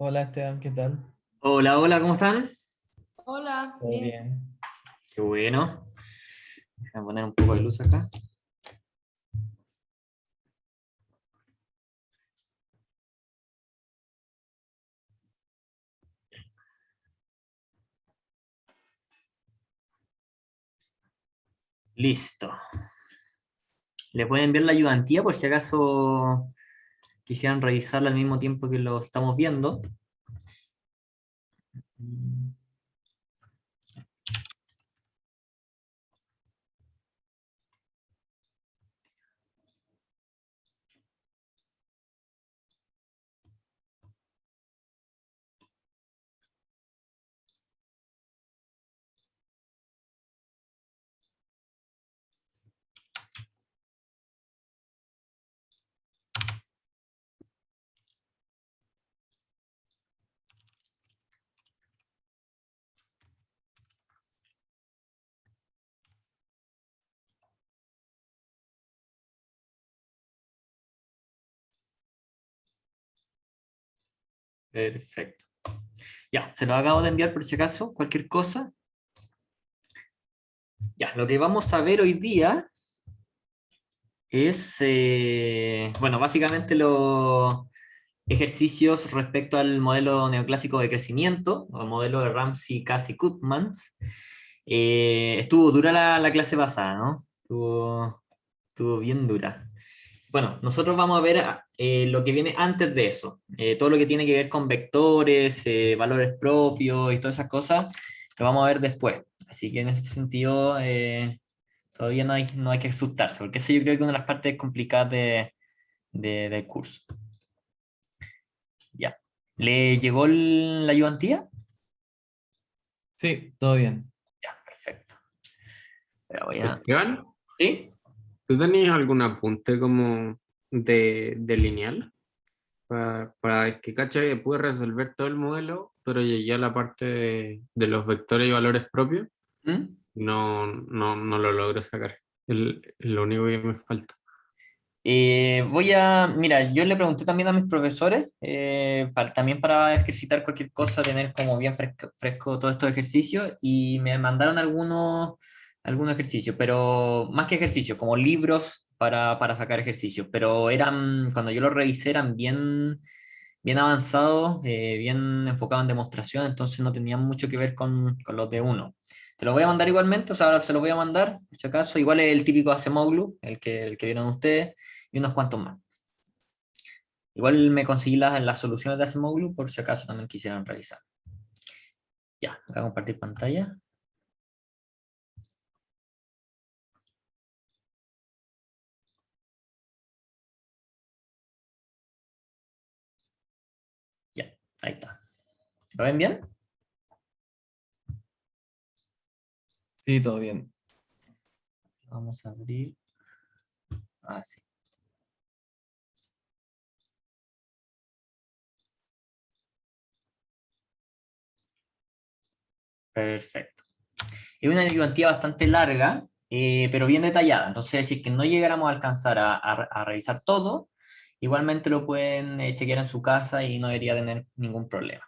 Hola Esteban, ¿qué tal? Hola, hola, ¿cómo están? Hola, ¿Todo bien. bien? Qué bueno. Voy a poner un poco de luz acá. Listo. ¿Le pueden enviar la ayudantía por si acaso quisieran revisarla al mismo tiempo que lo estamos viendo? Perfecto. Ya, se lo acabo de enviar por si acaso, cualquier cosa. Ya, lo que vamos a ver hoy día es, bueno, básicamente los ejercicios respecto al modelo neoclásico de crecimiento, o el modelo de Ramsey, Cass y Koopmans. Estuvo dura la clase pasada, ¿no? Estuvo bien dura. Bueno, nosotros vamos a ver lo que viene antes de eso. Todo lo que tiene que ver con vectores, valores propios y todas esas cosas, lo vamos a ver después. Así que en ese sentido, todavía no hay que asustarse, porque eso yo creo que es una de las partes complicadas del curso. Ya. ¿Le llegó la ayudantía? Sí, todo bien. Ya, perfecto. Pero voy a... Esteban, ¿Sí? ¿tú tenías algún apunte como de lineal? Para que cacha que pude resolver todo el modelo, pero llegué a la parte de los vectores y valores propios. ¿Mm? No lo logro sacar. Lo único que me falta. Mira, yo le pregunté también a mis profesores, también para ejercitar cualquier cosa, tener como bien fresco todos estos ejercicios, y me mandaron algunos ejercicios, pero más que ejercicios, como libros para sacar ejercicios, pero cuando yo los revisé, eran bien avanzados, bien enfocados en demostración, entonces no tenían mucho que ver con los de uno. Te lo voy a mandar igualmente, o sea, se los voy a mandar, por si acaso, igual es el típico Acemoglu, el que vieron ustedes y unos cuantos más. Igual me conseguí las soluciones de Acemoglu por si acaso también quisieran revisar. Ya, voy a compartir pantalla. Ya, ahí está. ¿Lo ven bien? Sí, todo bien. Vamos a abrir. Ah, sí. Perfecto. Es una ayudantía bastante larga, pero bien detallada. Entonces, si es que no llegáramos a alcanzar a revisar todo, igualmente lo pueden chequear en su casa y no debería tener ningún problema.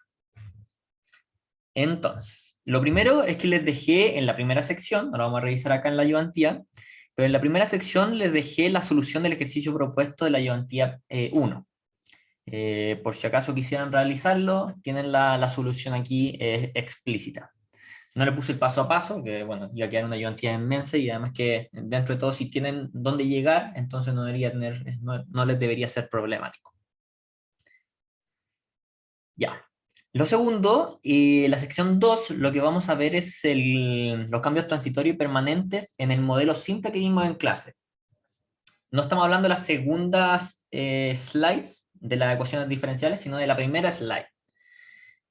Entonces, lo primero es que les dejé en la primera sección, ahora vamos a revisar acá en la ayudantía, pero en la primera sección les dejé la solución del ejercicio propuesto de la ayudantía 1. Por si acaso quisieran realizarlo, tienen la solución aquí explícita. No le puse el paso a paso, que bueno, iba a quedar una ayudantía inmensa, y además que dentro de todo, si tienen dónde llegar, entonces no les debería ser problemático. Ya. Lo segundo, y la sección 2, lo que vamos a ver es los cambios transitorios y permanentes en el modelo simple que vimos en clase. No estamos hablando de las segundas slides de las ecuaciones diferenciales, sino de la primera slide.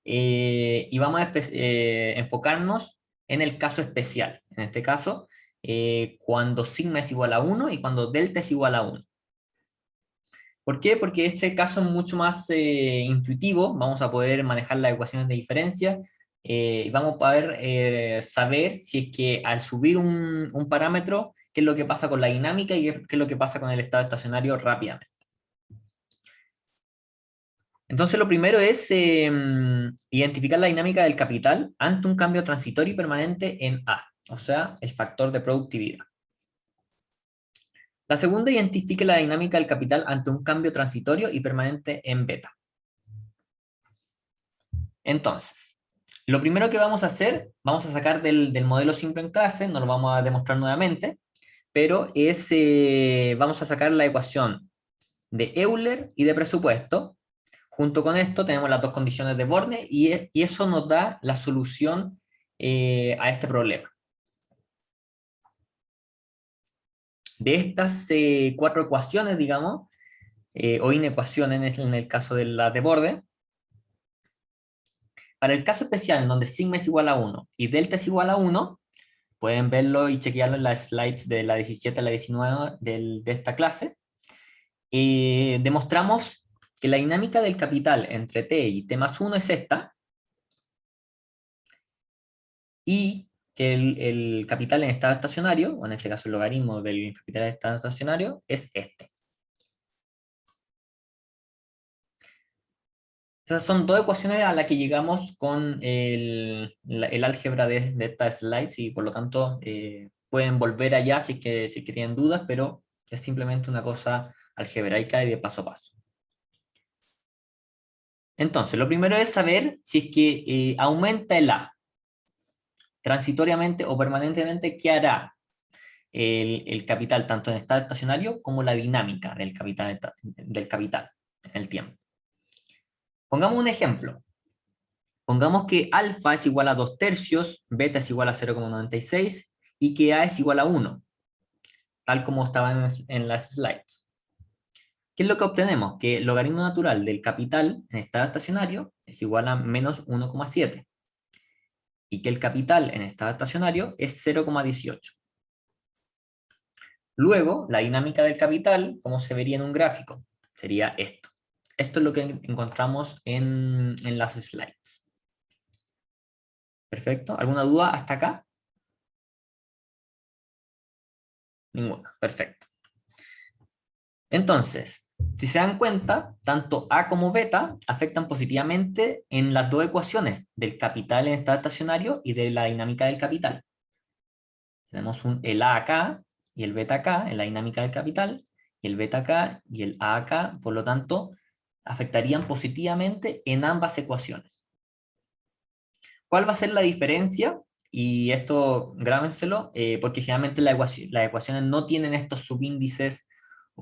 Y vamos a enfocarnos en el caso especial. En este caso, cuando sigma es igual a 1 y cuando delta es igual a 1. ¿Por qué? Porque este caso es mucho más intuitivo, vamos a poder manejar las ecuaciones de diferencia, y vamos a poder saber si es que al subir un parámetro, qué es lo que pasa con la dinámica y qué es lo que pasa con el estado estacionario rápidamente. Entonces lo primero es identificar la dinámica del capital ante un cambio transitorio y permanente en A, o sea, el factor de productividad. La segunda, identifique la dinámica del capital ante un cambio transitorio y permanente en beta. Entonces, lo primero que vamos a hacer, vamos a sacar del modelo simple en clase, no lo vamos a demostrar nuevamente, pero es, vamos a sacar la ecuación de Euler y de presupuesto. Junto con esto tenemos las dos condiciones de Borne y eso nos da la solución a este problema. De estas 4 ecuaciones, digamos, o inecuaciones en el caso de la de Borde, para el caso especial en donde sigma es igual a 1 y delta es igual a 1, pueden verlo y chequearlo en las slides de la 17 a la 19 de esta clase, demostramos que la dinámica del capital entre t y t más 1 es esta, y que el capital en estado estacionario, o en este caso el logaritmo del capital en estado estacionario, es este. Esas son 2 ecuaciones a las que llegamos con el álgebra de estas slides, y por lo tanto pueden volver allá si es que tienen dudas, pero es simplemente una cosa algebraica y de paso a paso. Entonces, lo primero es saber si es que aumenta el A transitoriamente o permanentemente. ¿Qué hará el capital tanto en estado estacionario como la dinámica del capital en el tiempo? Pongamos un ejemplo. Pongamos que alfa es igual a 2/3, beta es igual a 0,96 y que A es igual a 1, tal como estaba en las slides. ¿Qué es lo que obtenemos? Que el logaritmo natural del capital en estado estacionario es igual a menos 1,7 y que el capital en estado estacionario es 0,18. Luego, la dinámica del capital, como se vería en un gráfico, sería esto. Esto es lo que encontramos en las slides. Perfecto. ¿Alguna duda hasta acá? Ninguna. Perfecto. Entonces, si se dan cuenta, tanto A como beta afectan positivamente en las 2 ecuaciones del capital en estado estacionario y de la dinámica del capital. Tenemos el A acá y el beta acá en la dinámica del capital, y el beta acá y el A acá, por lo tanto, afectarían positivamente en ambas ecuaciones. ¿Cuál va a ser la diferencia? Y esto grábenselo, porque generalmente las ecuaciones no tienen estos subíndices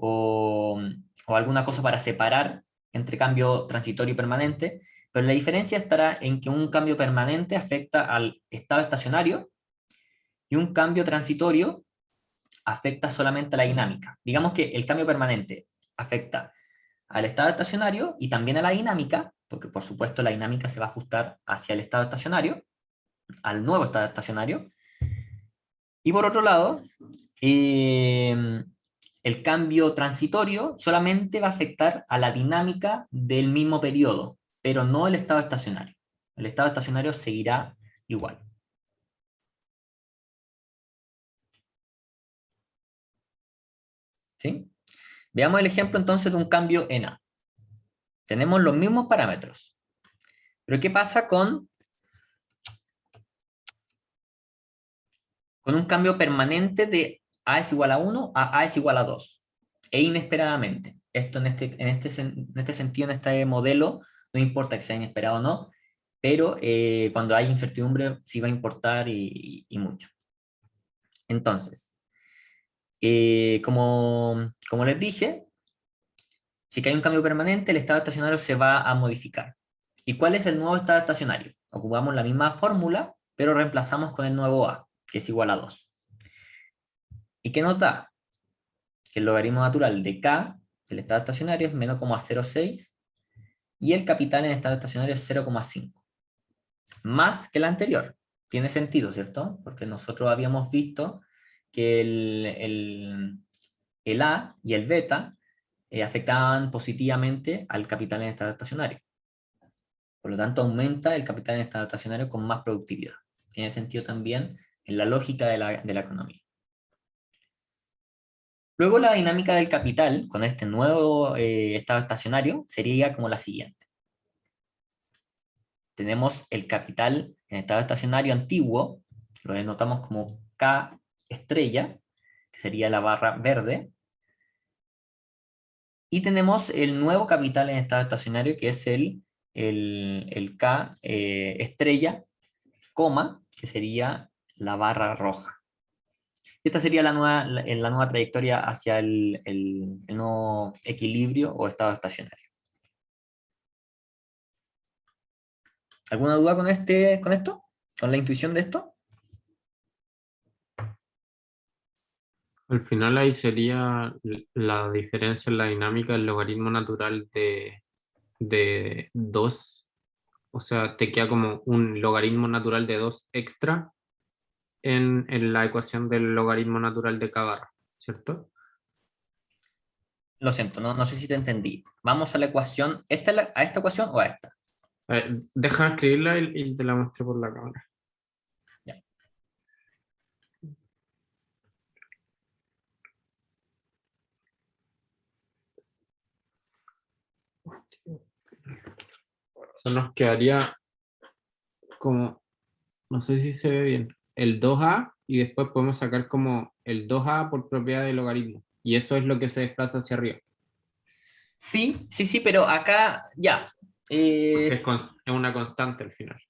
o alguna cosa para separar entre cambio transitorio y permanente, pero la diferencia estará en que un cambio permanente afecta al estado estacionario y un cambio transitorio afecta solamente a la dinámica. Digamos que el cambio permanente afecta al estado estacionario y también a la dinámica, porque por supuesto la dinámica se va a ajustar hacia el estado estacionario, al nuevo estado estacionario. Y por otro lado, el cambio transitorio solamente va a afectar a la dinámica del mismo periodo, pero no el estado estacionario. El estado estacionario seguirá igual. ¿Sí? Veamos el ejemplo entonces de un cambio en A. Tenemos los mismos parámetros. Pero ¿qué pasa con un cambio permanente de A es igual a 1 a A es igual a 2? E inesperadamente. Esto en este sentido, en este modelo, no importa que sea inesperado o no, pero cuando hay incertidumbre sí va a importar y mucho. Entonces, como les dije, si hay un cambio permanente, el estado estacionario se va a modificar. ¿Y cuál es el nuevo estado estacionario? Ocupamos la misma fórmula, pero reemplazamos con el nuevo A, que es igual a 2. ¿Y qué nos da? Que el logaritmo natural de K, del estado estacionario, es menos 0,06, y el capital en estado estacionario es 0,5. Más que el anterior. Tiene sentido, ¿cierto? Porque nosotros habíamos visto que el A y el beta afectaban positivamente al capital en estado estacionario. Por lo tanto, aumenta el capital en estado estacionario con más productividad. Tiene sentido también en la lógica de la economía. Luego la dinámica del capital con este nuevo estado estacionario sería como la siguiente. tenemos el capital en estado estacionario antiguo, lo denotamos como K estrella, que sería la barra verde, y tenemos el nuevo capital en estado estacionario, que es el K estrella, coma, que sería la barra roja. Esta sería la nueva trayectoria hacia el nuevo equilibrio o estado estacionario. ¿Alguna duda con esto? ¿Con la intuición de esto? Al final ahí sería la diferencia en la dinámica del logaritmo natural de 2. O sea, te queda como un logaritmo natural de 2 extra en la ecuación del logaritmo natural de cada barra, ¿cierto? Lo siento, no sé si te entendí. Vamos a la ecuación, ¿a esta ecuación o a esta? Deja escribirla y te la muestro por la cámara. Ya. Eso nos quedaría como, no sé si se ve bien, el 2a y después podemos sacar como el 2a por propiedad del logaritmo. Y eso es lo que se desplaza hacia arriba. Sí, pero acá ya. Es una constante al final.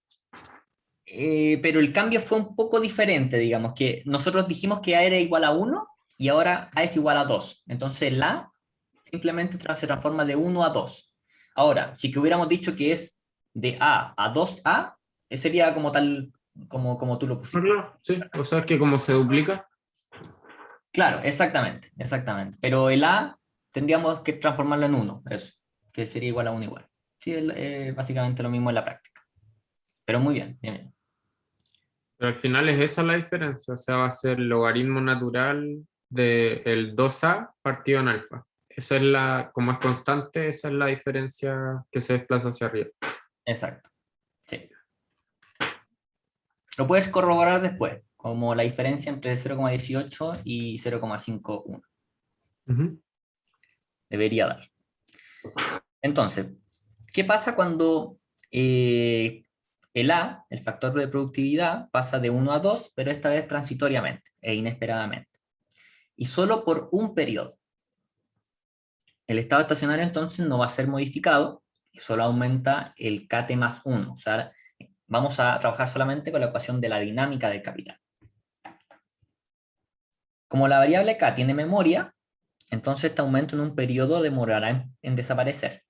Pero el cambio fue un poco diferente, digamos, que nosotros dijimos que A era igual a 1 y ahora A es igual a 2. Entonces la simplemente se transforma de 1 a 2. Ahora, si que hubiéramos dicho que es de A a 2A, sería como tal, como tú lo pusiste. Claro, sí, o sea, es que como se duplica. Claro, exactamente. Pero el A tendríamos que transformarlo en 1, eso, que sería igual a 1 igual. Sí, básicamente lo mismo en la práctica. Pero muy bien. Pero al final es esa la diferencia, o sea, va a ser el logaritmo natural del 2a partido en alfa. Esa es como es constante, esa es la diferencia que se desplaza hacia arriba. Exacto. Sí. Lo puedes corroborar después, como la diferencia entre 0,18 y 0,51. Ujú. Debería dar. Entonces, ¿qué pasa cuando el A, el factor de productividad, pasa de 1 a 2, pero esta vez transitoriamente e inesperadamente? Y solo por un periodo. El estado estacionario entonces no va a ser modificado y solo aumenta el Kt más 1. O sea, vamos a trabajar solamente con la ecuación de la dinámica del capital. Como la variable K tiene memoria, entonces este aumento en un periodo demorará en desaparecer.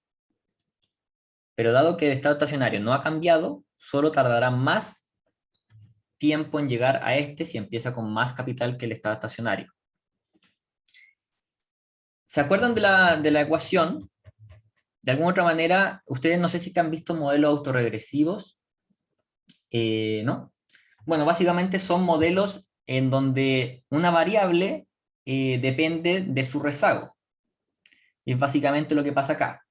Pero dado que el estado estacionario no ha cambiado, solo tardará más tiempo en llegar a este si empieza con más capital que el estado estacionario. ¿Se acuerdan de la ecuación? De alguna otra manera, ustedes no sé si han visto modelos autorregresivos, ¿no? Bueno, básicamente son modelos en donde una variable depende de su rezago. Y es básicamente lo que pasa acá.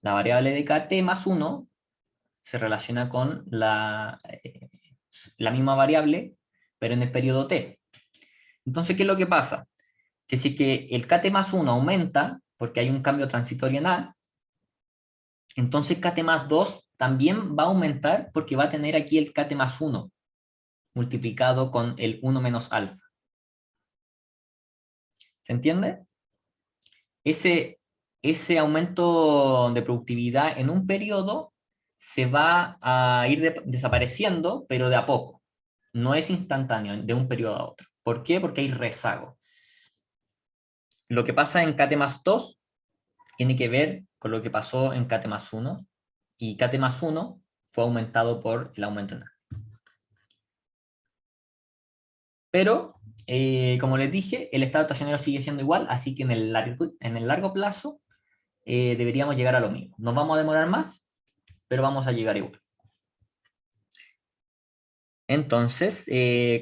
La variable de kt más 1 se relaciona con la misma variable, pero en el periodo t. Entonces, ¿qué es lo que pasa? Que si que el kt más 1 aumenta, porque hay un cambio transitorio en A, entonces kt más 2 también va a aumentar porque va a tener aquí el kt más 1 multiplicado con el 1 menos alfa. ¿Se entiende? Ese aumento de productividad en un periodo se va a ir desapareciendo, pero de a poco. No es instantáneo de un periodo a otro. ¿Por qué? Porque hay rezago. Lo que pasa en kt más 2 tiene que ver con lo que pasó en kt más 1, y kt más 1 fue aumentado por el aumento en A. Pero, como les dije, el estado estacionario sigue siendo igual, así que en el largo plazo deberíamos llegar a lo mismo. Nos vamos a demorar más, pero vamos a llegar igual. Entonces,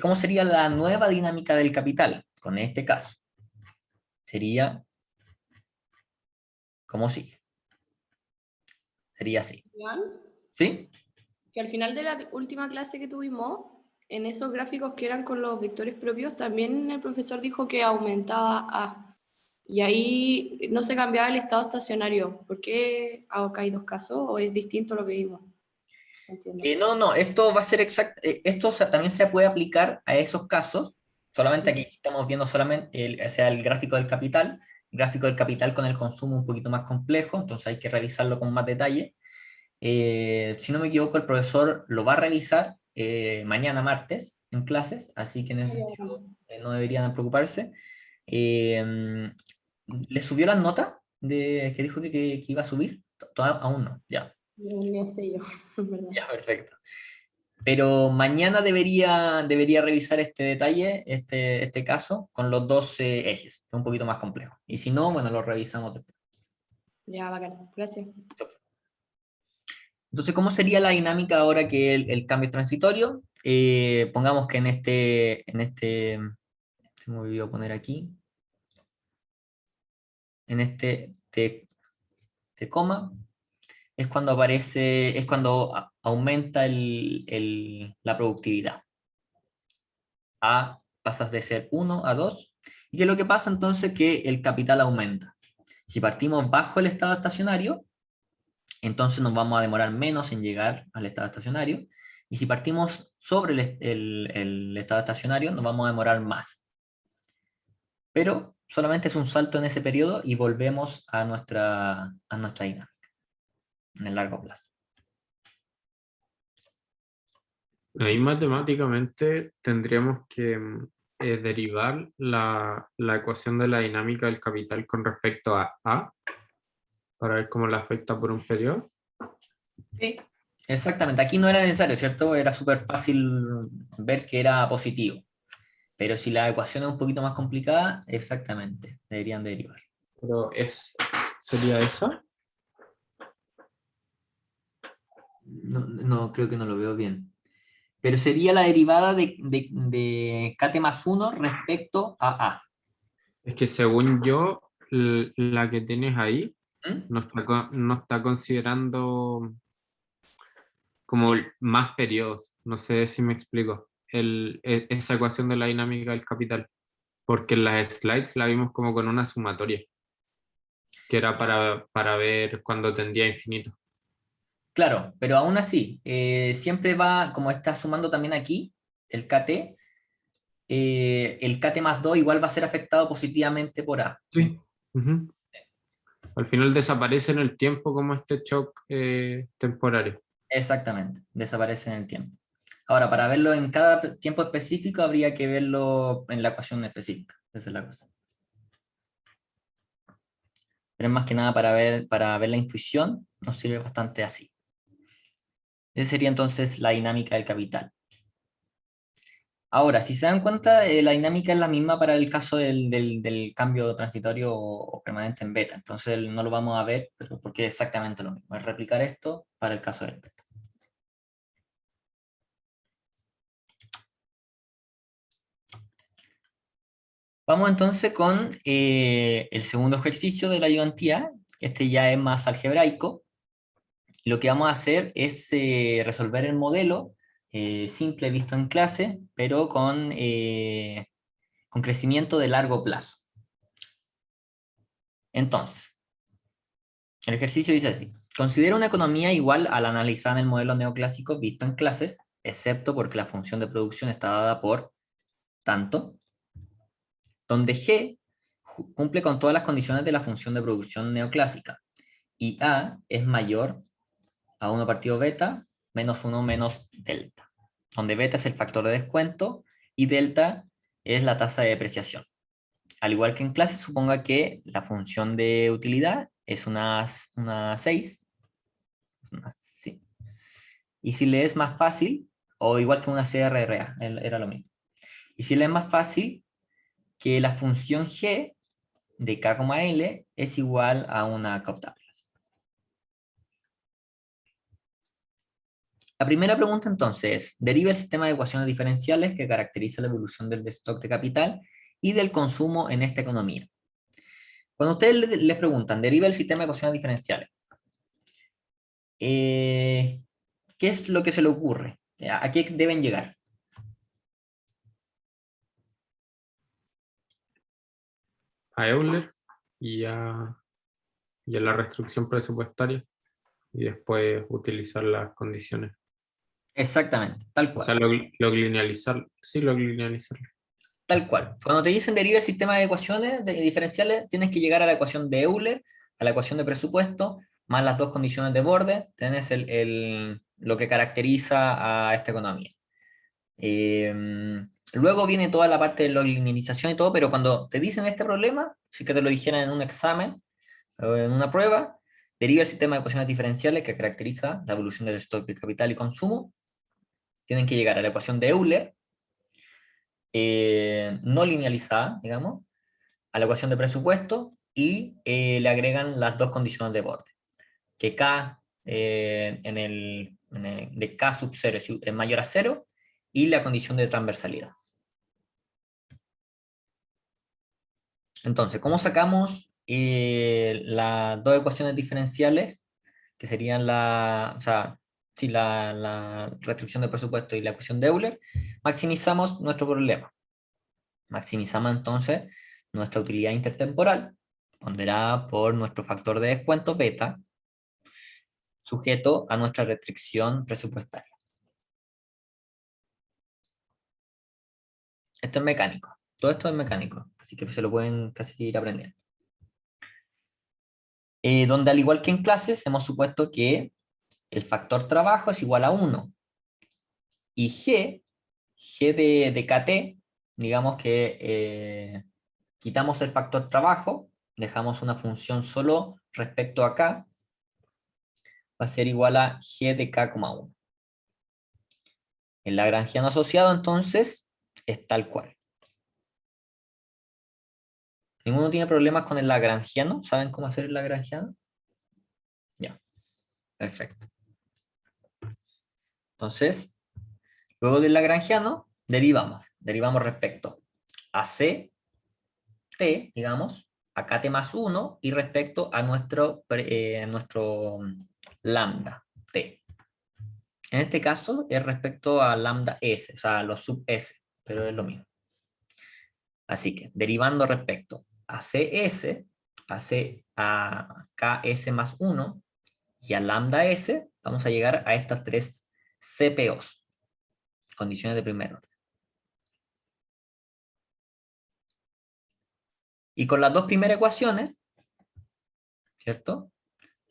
¿cómo sería la nueva dinámica del capital con este caso? Sería como sigue. Sería así. Iván, ¿Sí? que al final de la última clase que tuvimos, en esos gráficos que eran con los vectores propios, también el profesor dijo que aumentaba A. Y ahí no se cambiaba el estado estacionario. ¿Por qué acá hay dos casos o es distinto lo que vimos? Entiendo. No, esto va a ser exacto. También se puede aplicar a esos casos. Solamente aquí estamos viendo solamente o sea, el gráfico del capital. El gráfico del capital con el consumo un poquito más complejo, entonces hay que revisarlo con más detalle. Si no me equivoco, el profesor lo va a revisar mañana martes en clases, así que en ese sentido no deberían preocuparse. ¿Le subió las notas que dijo que iba a subir? Aún no, ya. No sé yo, en verdad. Ya, perfecto. Pero mañana debería revisar este detalle, este caso, con los dos ejes, que es un poquito más complejo. Y si no, bueno, lo revisamos después. Ya, bacán. Gracias. Entonces, ¿cómo sería la dinámica ahora que el cambio es transitorio? Pongamos que se me olvidó poner aquí, en este T coma, es cuando aparece, es cuando aumenta la productividad. Pasas de ser 1 a 2. ¿Y qué es lo que pasa entonces? Que el capital aumenta. Si partimos bajo el estado estacionario, entonces nos vamos a demorar menos en llegar al estado estacionario. Y si partimos sobre el estado estacionario, nos vamos a demorar más. Pero solamente es un salto en ese periodo y volvemos a nuestra dinámica en el largo plazo. Ahí matemáticamente tendríamos que derivar la ecuación de la dinámica del capital con respecto a A, para ver cómo la afecta por un periodo. Sí, exactamente. Aquí no era necesario, ¿cierto? Era súper fácil ver que era positivo. Pero si la ecuación es un poquito más complicada, exactamente, deberían derivar. Pero ¿sería esa? No, creo que no lo veo bien. Pero sería la derivada de kt más 1 respecto a A. Es que según yo, la que tienes ahí ¿Mm? no está considerando como más periodos. No sé si me explico. Esa ecuación de la dinámica del capital. Porque en las slides la vimos como con una sumatoria, que era para ver cuando tendía infinito. Claro, pero aún así, siempre va, como está sumando también aquí, el kt más 2 igual va a ser afectado positivamente por A. Sí. Ujú. Al final desaparece en el tiempo como este shock temporario. Exactamente, desaparece en el tiempo. Ahora, para verlo en cada tiempo específico, habría que verlo en la ecuación específica. Esa es la cosa. Pero es más que nada para ver la intuición, nos sirve bastante así. Esa sería entonces la dinámica del capital. Ahora, si se dan cuenta, la dinámica es la misma para el caso del cambio transitorio o permanente en beta. Entonces no lo vamos a ver, pero porque es exactamente lo mismo. Es replicar esto para el caso del beta. Vamos entonces con el segundo ejercicio de la ayudantía. Este ya es más algebraico. Lo que vamos a hacer es resolver el modelo simple visto en clase, pero con crecimiento de largo plazo. Entonces, el ejercicio dice así. Considera una economía igual a la analizada en el modelo neoclásico visto en clases, excepto porque la función de producción está dada por tanto, donde G cumple con todas las condiciones de la función de producción neoclásica, y A es mayor a 1 partido beta menos 1 menos delta, donde beta es el factor de descuento y delta es la tasa de depreciación. Al igual que en clase, suponga que la función de utilidad es una 6, sí. Y si le es más fácil, o igual que una CRRA, era lo mismo. Y si le es más fácil que la función G de K, L es igual a una cooptable. La primera pregunta entonces es, deriva el sistema de ecuaciones diferenciales que caracteriza la evolución del stock de capital y del consumo en esta economía. Cuando ustedes les preguntan, deriva el sistema de ecuaciones diferenciales, ¿qué es lo que se le ocurre? ¿A qué deben llegar? A Euler y a la restricción presupuestaria y después utilizar las condiciones. Exactamente, tal O cual. sea, log linealizar. Sí, log linealizar. Tal cual. Cuando te dicen deriva el sistema de ecuaciones diferenciales, tienes que llegar a la ecuación de Euler, a la ecuación de presupuesto, más las dos condiciones de borde, tenés lo que caracteriza a esta economía. Luego viene toda la parte de la linealización y todo, pero cuando te dicen este problema, si que te lo dijeran en un examen o en una prueba, deriva el sistema de ecuaciones diferenciales que caracteriza la evolución del stock de capital y consumo, tienen que llegar a la ecuación de Euler, no linealizada, digamos, a la ecuación de presupuesto y le agregan las dos condiciones de borde. Que K de K sub 0 es mayor a 0 y la condición de transversalidad. Entonces, ¿cómo sacamos las dos ecuaciones diferenciales? Que serían la restricción de presupuesto y la ecuación de Euler. Maximizamos nuestro problema. Maximizamos entonces nuestra utilidad intertemporal, ponderada por nuestro factor de descuento beta, sujeto a nuestra restricción presupuestaria. Esto es mecánico. Todo esto es mecánico, así que se lo pueden casi ir aprendiendo. Donde al igual que en clases, hemos supuesto que el factor trabajo es igual a 1. Y G de KT, digamos que quitamos el factor trabajo, dejamos una función solo respecto a K, va a ser igual a G de K,1. El lagrangiano asociado, entonces, es tal cual. ¿Ninguno tiene problemas con el lagrangiano? ¿Saben cómo hacer el lagrangiano? Ya, perfecto. Entonces, luego del lagrangiano, derivamos respecto a C, T, digamos, a KT más 1, y respecto a nuestro lambda, T. En este caso es respecto a lambda S, o sea, los sub S, pero es lo mismo. Así que, derivando respecto a CS, a KS más 1, y a lambda S, vamos a llegar a estas tres CPOs, condiciones de primer orden. Y con las dos primeras ecuaciones, ¿cierto?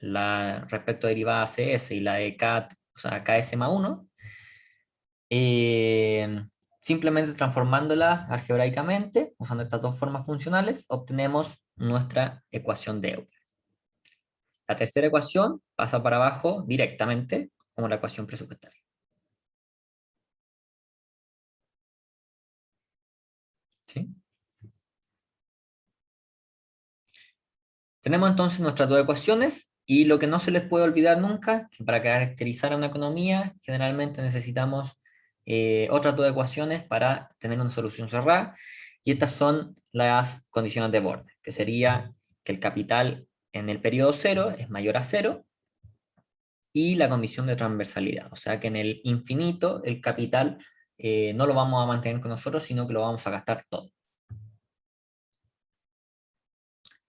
Respecto a derivada CS y la de KS más 1, simplemente transformándola algebraicamente, usando estas dos formas funcionales, obtenemos nuestra ecuación de Euler. La tercera ecuación pasa para abajo directamente, como la ecuación presupuestaria. ¿Sí? Tenemos entonces nuestras dos ecuaciones, y lo que no se les puede olvidar nunca, que para caracterizar a una economía, generalmente necesitamos otras dos ecuaciones para tener una solución cerrada, y estas son las condiciones de borde, que sería que el capital en el periodo 0 es mayor a 0, y la condición de transversalidad, o sea que en el infinito el capital no lo vamos a mantener con nosotros, sino que lo vamos a gastar todo.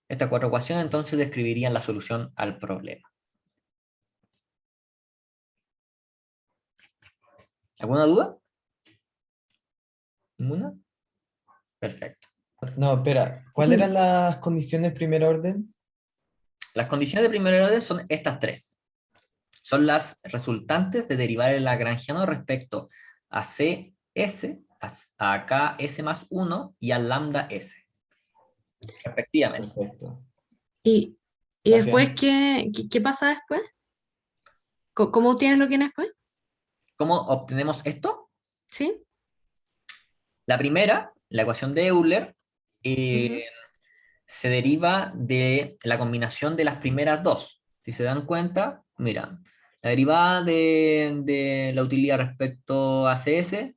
Estas cuatro ecuaciones entonces describirían la solución al problema. ¿Alguna duda? ¿Ninguna? Perfecto. No, espera, ¿cuáles eran las condiciones de primer orden? Las condiciones de primer orden son estas tres. Son las resultantes de derivar el lagrangiano respecto a CS, a KS más 1 y a lambda S, respectivamente. Perfecto. Y Gracias. después, ¿qué pasa después? ¿Cómo obtienes lo que viene después? ¿Cómo obtenemos esto? ¿Sí? La primera, la ecuación de Euler, se deriva de la combinación de las primeras dos. Si se dan cuenta, mira, la derivada de la utilidad respecto a CS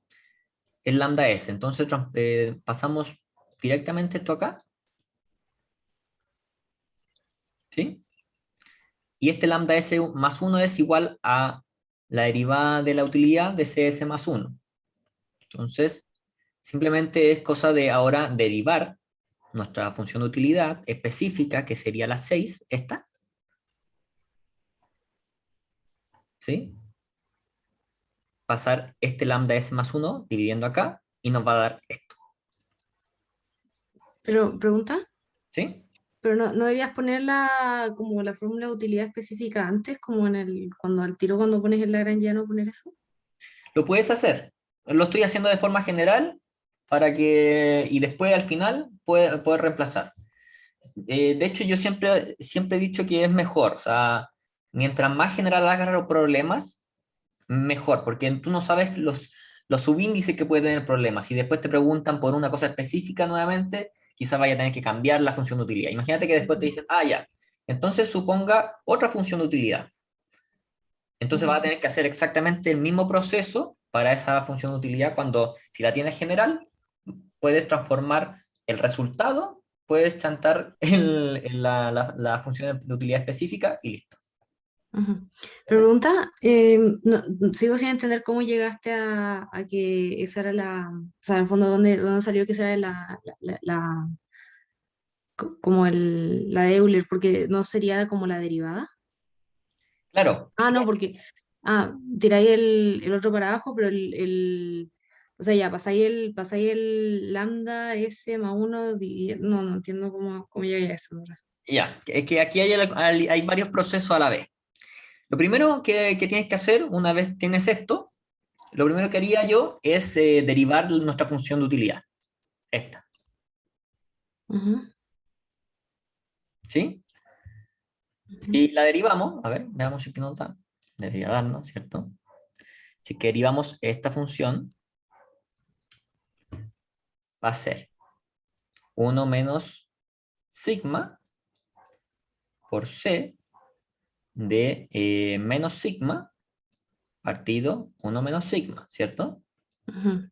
es lambda S. Entonces pasamos directamente esto acá. ¿Sí? Y este lambda S más 1 es igual a la derivada de la utilidad de CS más 1. Entonces, simplemente es cosa de ahora derivar nuestra función de utilidad específica, que sería la 6, esta. ¿Sí? pasar este lambda S más 1 dividiendo acá y nos va a dar esto. Pero, pregunta, ¿Sí? pero no deberías ponerla como la fórmula de utilidad específica antes, como cuando al tiro cuando pones el Lagrangiano poner eso. Lo puedes hacer. Lo estoy haciendo de forma general para que, y después al final poder reemplazar. De hecho, yo siempre he dicho que es mejor. O sea, mientras más general hagas los problemas, mejor, porque tú no sabes los subíndices que puede tener problemas. Y después te preguntan por una cosa específica nuevamente, quizás vaya a tener que cambiar la función de utilidad. Imagínate que después te dicen, ya, entonces suponga otra función de utilidad. Entonces vas a tener que hacer exactamente el mismo proceso para esa función de utilidad cuando, si la tienes general, puedes transformar el resultado, puedes chantar la función de utilidad específica y listo. Ujú. Pero pregunta, sigo sin entender cómo llegaste a que esa era o sea, en el fondo, ¿dónde salió que esa era como la de Euler? Porque no sería como la derivada. Claro, No, porque, tiráis el otro para abajo, pero o sea, ya, pasáis el lambda S más 1, no entiendo cómo llega a eso, ¿verdad? ya, es que aquí hay varios procesos a la vez. Lo primero que tienes que hacer una vez tienes esto, lo primero que haría yo es derivar nuestra función de utilidad. Esta, Ujú, ¿sí? ujú. Si la derivamos, a ver, veamos si aquí nos da. Debería darnos, ¿cierto? Si que derivamos esta función, va a ser 1 menos sigma por c de menos sigma partido 1 menos sigma, ¿cierto? Ujú,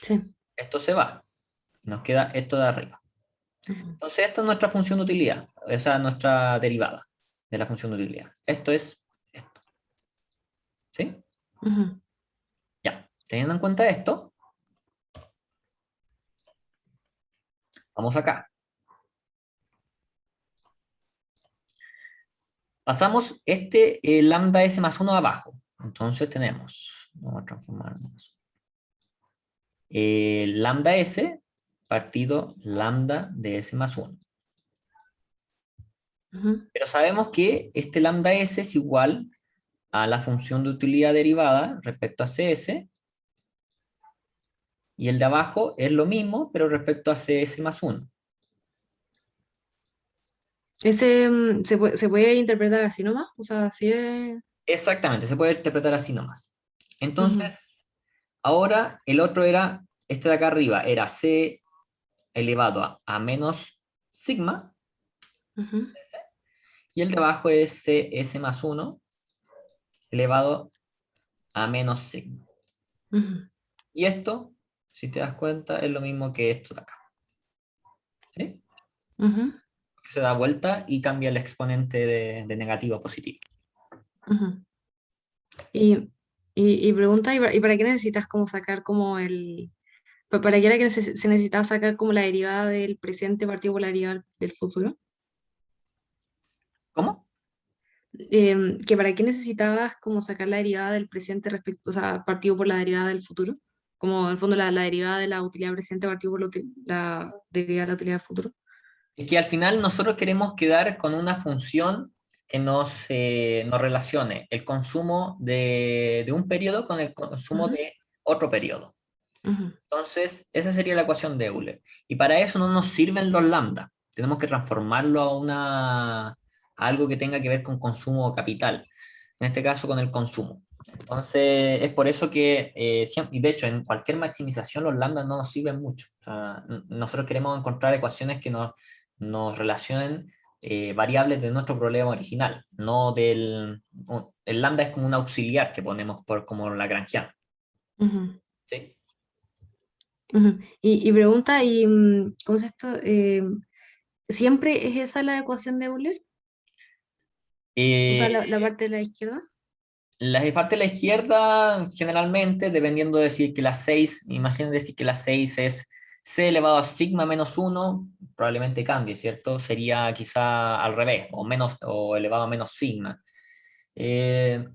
sí. Esto se va. Nos queda esto de arriba. Ujú, Entonces, esta es nuestra función de utilidad, esa es nuestra derivada de la función de utilidad. Esto es esto. ¿Sí? ujú, Ya. Teniendo en cuenta esto, vamos acá. Pasamos lambda S más 1 abajo. Entonces tenemos, vamos a transformarnos. Lambda S partido lambda de S más 1. ujú. Pero sabemos que este lambda S es igual a la función de utilidad derivada respecto a CS, y el de abajo es lo mismo, pero respecto a CS más 1. Ese se puede interpretar así nomás, o sea, así es. Exactamente, se puede interpretar así nomás. Ujú, Entonces, ahora el otro era, este de acá arriba, era C elevado a menos sigma, ujú, y el de abajo es CS más 1 elevado a menos sigma. ujú, Y esto, si te das cuenta, es lo mismo que esto de acá. ¿Sí? ujú, Se da vuelta y cambia el exponente de negativo a positivo. ujú. Y pregunta, ¿y para qué necesitas como sacar como ¿para qué era que se necesitaba sacar como la derivada del presente partido por la derivada del futuro? ¿Cómo? Que para qué necesitabas como sacar la derivada del presente respecto, o sea, partido por la derivada del futuro, como en el fondo la derivada de la utilidad presente partido por la derivada de la utilidad del futuro. Es que al final nosotros queremos quedar con una función que nos relacione el consumo de un periodo con el consumo Ujú, de otro periodo. ujú, Entonces, esa sería la ecuación de Euler. Y para eso no nos sirven los lambda. Tenemos que transformarlo a algo que tenga que ver con consumo capital. En este caso, con el consumo. Entonces, es por eso que, y de hecho, en cualquier maximización los lambda no nos sirven mucho. O sea, nosotros queremos encontrar ecuaciones que nos relacionen variables de nuestro problema original, no el lambda es como un auxiliar que ponemos como lagrangiano. ujú, ¿Sí? ujú. Y pregunta, ¿cómo es esto? ¿Siempre es esa la ecuación de Euler? O sea, Eh, la parte de la izquierda. La parte de la izquierda, generalmente, dependiendo de si que la 6, imaginen decir que la 6 es c elevado a sigma menos 1, probablemente cambie, ¿cierto? Sería quizá al revés, o elevado a menos sigma. Eh,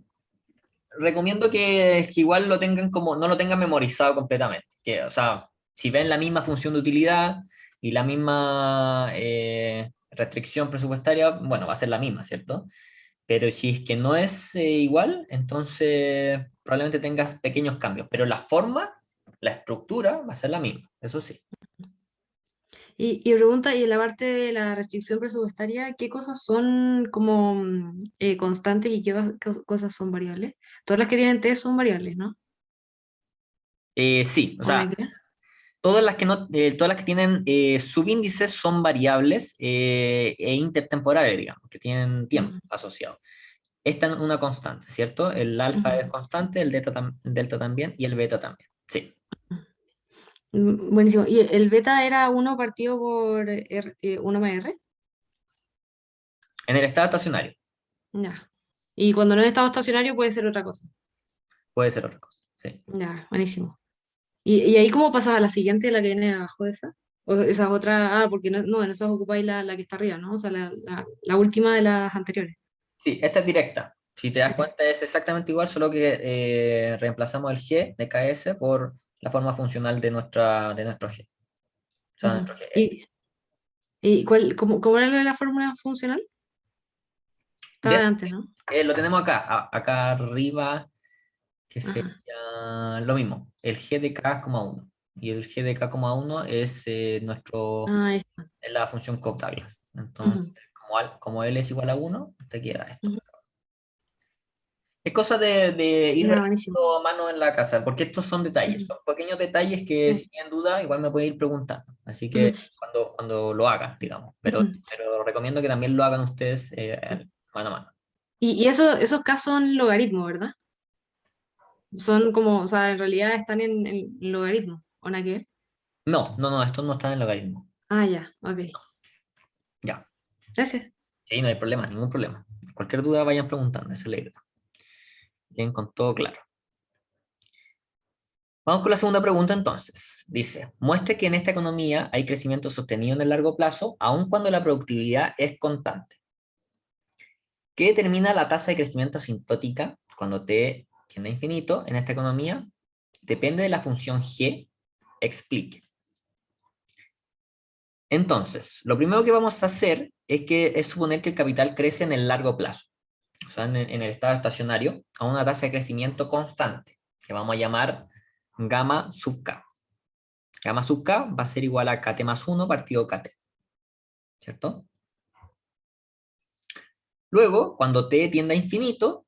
recomiendo que igual lo tengan como, no lo tengan memorizado completamente. Que, o sea, si ven la misma función de utilidad y la misma restricción presupuestaria, bueno, va a ser la misma, ¿cierto? Pero si es que no es igual, entonces probablemente tengas pequeños cambios. Pero la forma, la estructura va a ser la misma, eso sí. Y pregunta, y en la parte de la restricción presupuestaria, ¿qué cosas son como constantes y qué cosas son variables? Todas las que tienen T son variables, ¿no? Sí, o ¿O no sea, qué? todas las que, no, todas las que tienen subíndices son variables e intertemporales, digamos, que tienen tiempo Mm, asociado. Esta es una constante, ¿cierto? El alfa es ujú. constante, el delta también y el beta también. Sí. Buenísimo. ¿Y el beta era uno partido por 1 más R? En el estado estacionario Ya. Y cuando no es estado estacionario puede ser otra cosa. puede ser otra cosa. Sí. Ya, buenísimo. ¿Y ahí cómo pasaba la siguiente, la que viene abajo de esa? O esa es otra, porque no, en esas ocupáis la que está arriba, ¿no? O sea, la última de las anteriores. Sí, esta es directa. Si te das Sí. cuenta es exactamente igual, solo que reemplazamos el G de KS por la forma funcional de nuestro G. O sea, Ujú. nuestro G. ¿Cómo era lo de la fórmula funcional? Estaba de Bien, antes, ¿no? lo tenemos acá, acá arriba, que Ajá. sería lo mismo. El G de K,1. Y el G de K,1 es Ah, ahí está. es la función cooptable. Entonces, Ujú, como L es igual a 1, te queda esto. ujú. Es cosa de ir Ya, buenísimo. revisando a mano en la casa, porque estos son detalles, Ujú, son pequeños detalles que sí, si tienen duda, igual me pueden ir preguntando. Así ujú, que cuando lo hagan, digamos. ujú, Pero recomiendo que también lo hagan ustedes sí. mano a mano. Y esos K son logaritmos, ¿verdad? Son como, o sea, en realidad están en logaritmo, ¿o nada que ver? No, no, no, estos no están en logaritmo. Ah, ya, ok. Ya. Gracias. Sí, no hay problema, ningún problema. Cualquier duda vayan preguntando, esa es la idea. Bien, con todo claro. Vamos con la segunda pregunta entonces. Dice, muestre que en esta economía hay crecimiento sostenido en el largo plazo, aun cuando la productividad es constante. ¿Qué determina la tasa de crecimiento asintótica cuando t tiende a infinito en esta economía? Depende de la función g, explique. Entonces, lo primero que vamos a hacer es suponer que el capital crece en el largo plazo, o sea, en el estado estacionario, a una tasa de crecimiento constante, que vamos a llamar gamma sub k. Gamma sub k va a ser igual a kt más 1 partido kt, ¿cierto? Luego, cuando t tiende a infinito,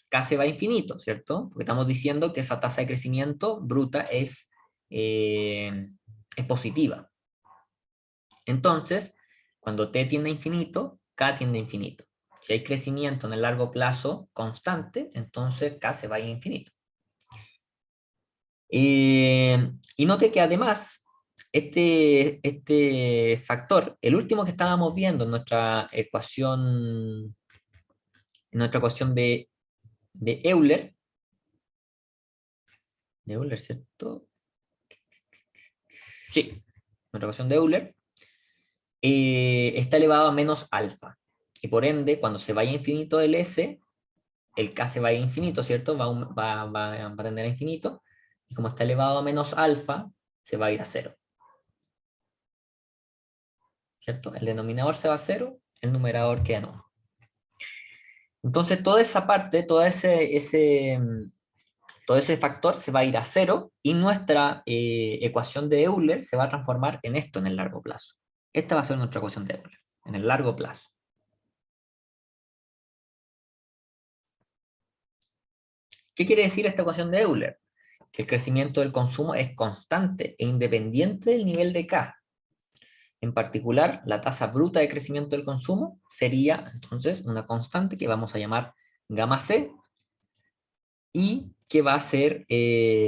K se va a infinito, ¿cierto? Porque estamos diciendo que esa tasa de crecimiento bruta es positiva. Entonces, cuando t tiende a infinito, K tiende a infinito. Si hay crecimiento en el largo plazo constante, entonces K se va a ir a infinito. Y note que además, este factor, el último que estábamos viendo en nuestra ecuación de Euler, ¿cierto? Sí, nuestra ecuación de Euler, está elevado a menos alfa. Y por ende, cuando se vaya a infinito el S, el K se va a infinito, ¿cierto? Va a tender a infinito. Y como está elevado a menos alfa, se va a ir a cero. ¿Cierto? El denominador se va a cero, el numerador queda en 1. Entonces, toda esa parte, todo ese factor se va a ir a cero y nuestra ecuación de Euler se va a transformar en esto en el largo plazo. Esta va a ser nuestra ecuación de Euler, en el largo plazo. ¿Qué quiere decir esta ecuación de Euler? Que el crecimiento del consumo es constante e independiente del nivel de K. En particular, la tasa bruta de crecimiento del consumo sería entonces una constante que vamos a llamar gamma C y que va a ser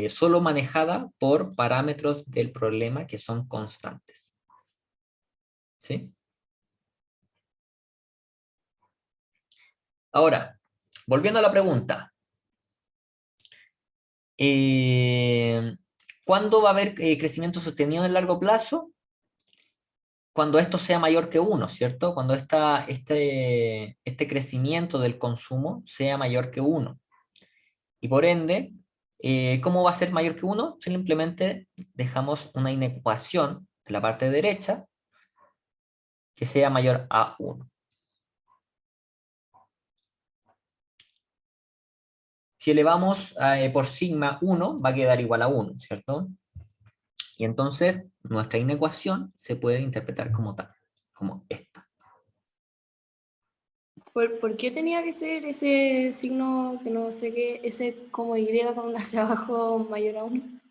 solo manejada por parámetros del problema que son constantes. ¿Sí? Ahora, volviendo a la pregunta. ¿Cuándo va a haber crecimiento sostenido en el largo plazo? Cuando esto sea mayor que 1, ¿cierto? Cuando este crecimiento del consumo sea mayor que 1. Y por ende, ¿cómo va a ser mayor que 1? Simplemente dejamos una inecuación de la parte derecha que sea mayor a 1. Si elevamos por sigma 1, va a quedar igual a 1, ¿cierto? Y entonces nuestra inecuación se puede interpretar como tal, como esta. ¿Por qué tenía que ser ese signo que no sé qué, ese como Y con una hacia abajo mayor a 1?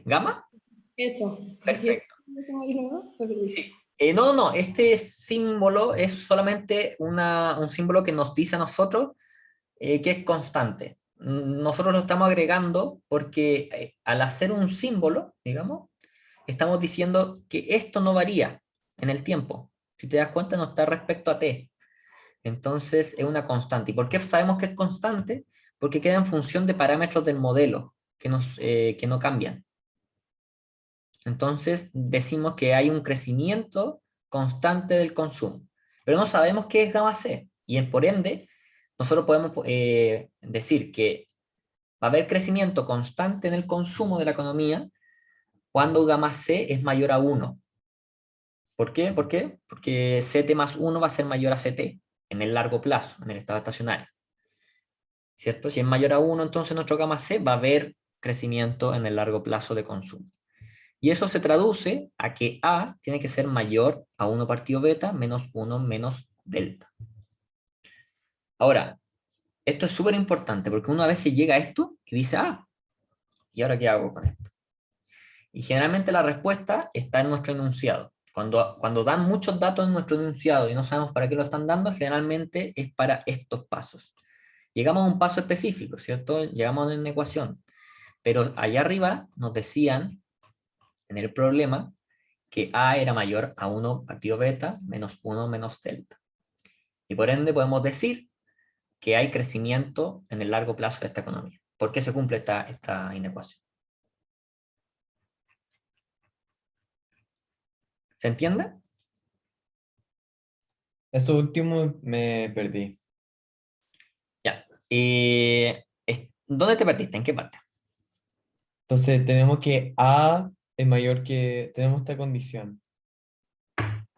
¿Gamma? Eso, porque Perfecto. ese mayor a 1 me perdí. Sí. No, este símbolo es solamente un símbolo que nos dice a nosotros que es constante. Nosotros lo estamos agregando porque al hacer un símbolo, digamos, estamos diciendo que esto no varía en el tiempo. Si te das cuenta, no está respecto a t. Entonces es una constante. ¿Y por qué sabemos que es constante? Porque queda en función de parámetros del modelo que no cambian. Entonces decimos que hay un crecimiento constante del consumo. Pero no sabemos qué es gamma C. Y por ende, nosotros podemos decir que va a haber crecimiento constante en el consumo de la economía cuando gamma C es mayor a 1. ¿Por qué? ¿Por qué? Porque CT más 1 va a ser mayor a CT en el largo plazo, en el estado estacionario. ¿Cierto? Si es mayor a 1, entonces nuestro gamma C va a haber crecimiento en el largo plazo de consumo. Y eso se traduce a que A tiene que ser mayor a 1 partido beta menos 1 menos delta. Ahora, esto es súper importante porque uno a veces llega a esto y dice, ¿y ahora qué hago con esto? Y generalmente la respuesta está en nuestro enunciado. Cuando dan muchos datos en nuestro enunciado y no sabemos para qué lo están dando, generalmente es para estos pasos. Llegamos a un paso específico, ¿cierto? Llegamos a una ecuación. Pero allá arriba nos decían, en el problema, que A era mayor a 1 partido beta menos 1 menos delta. Y por ende podemos decir que hay crecimiento en el largo plazo de esta economía. ¿Por qué se cumple esta inecuación? ¿Se entiende? Eso último me perdí. Ya. ¿Dónde te perdiste? ¿En qué parte? Entonces tenemos que A es mayor que... Tenemos esta condición.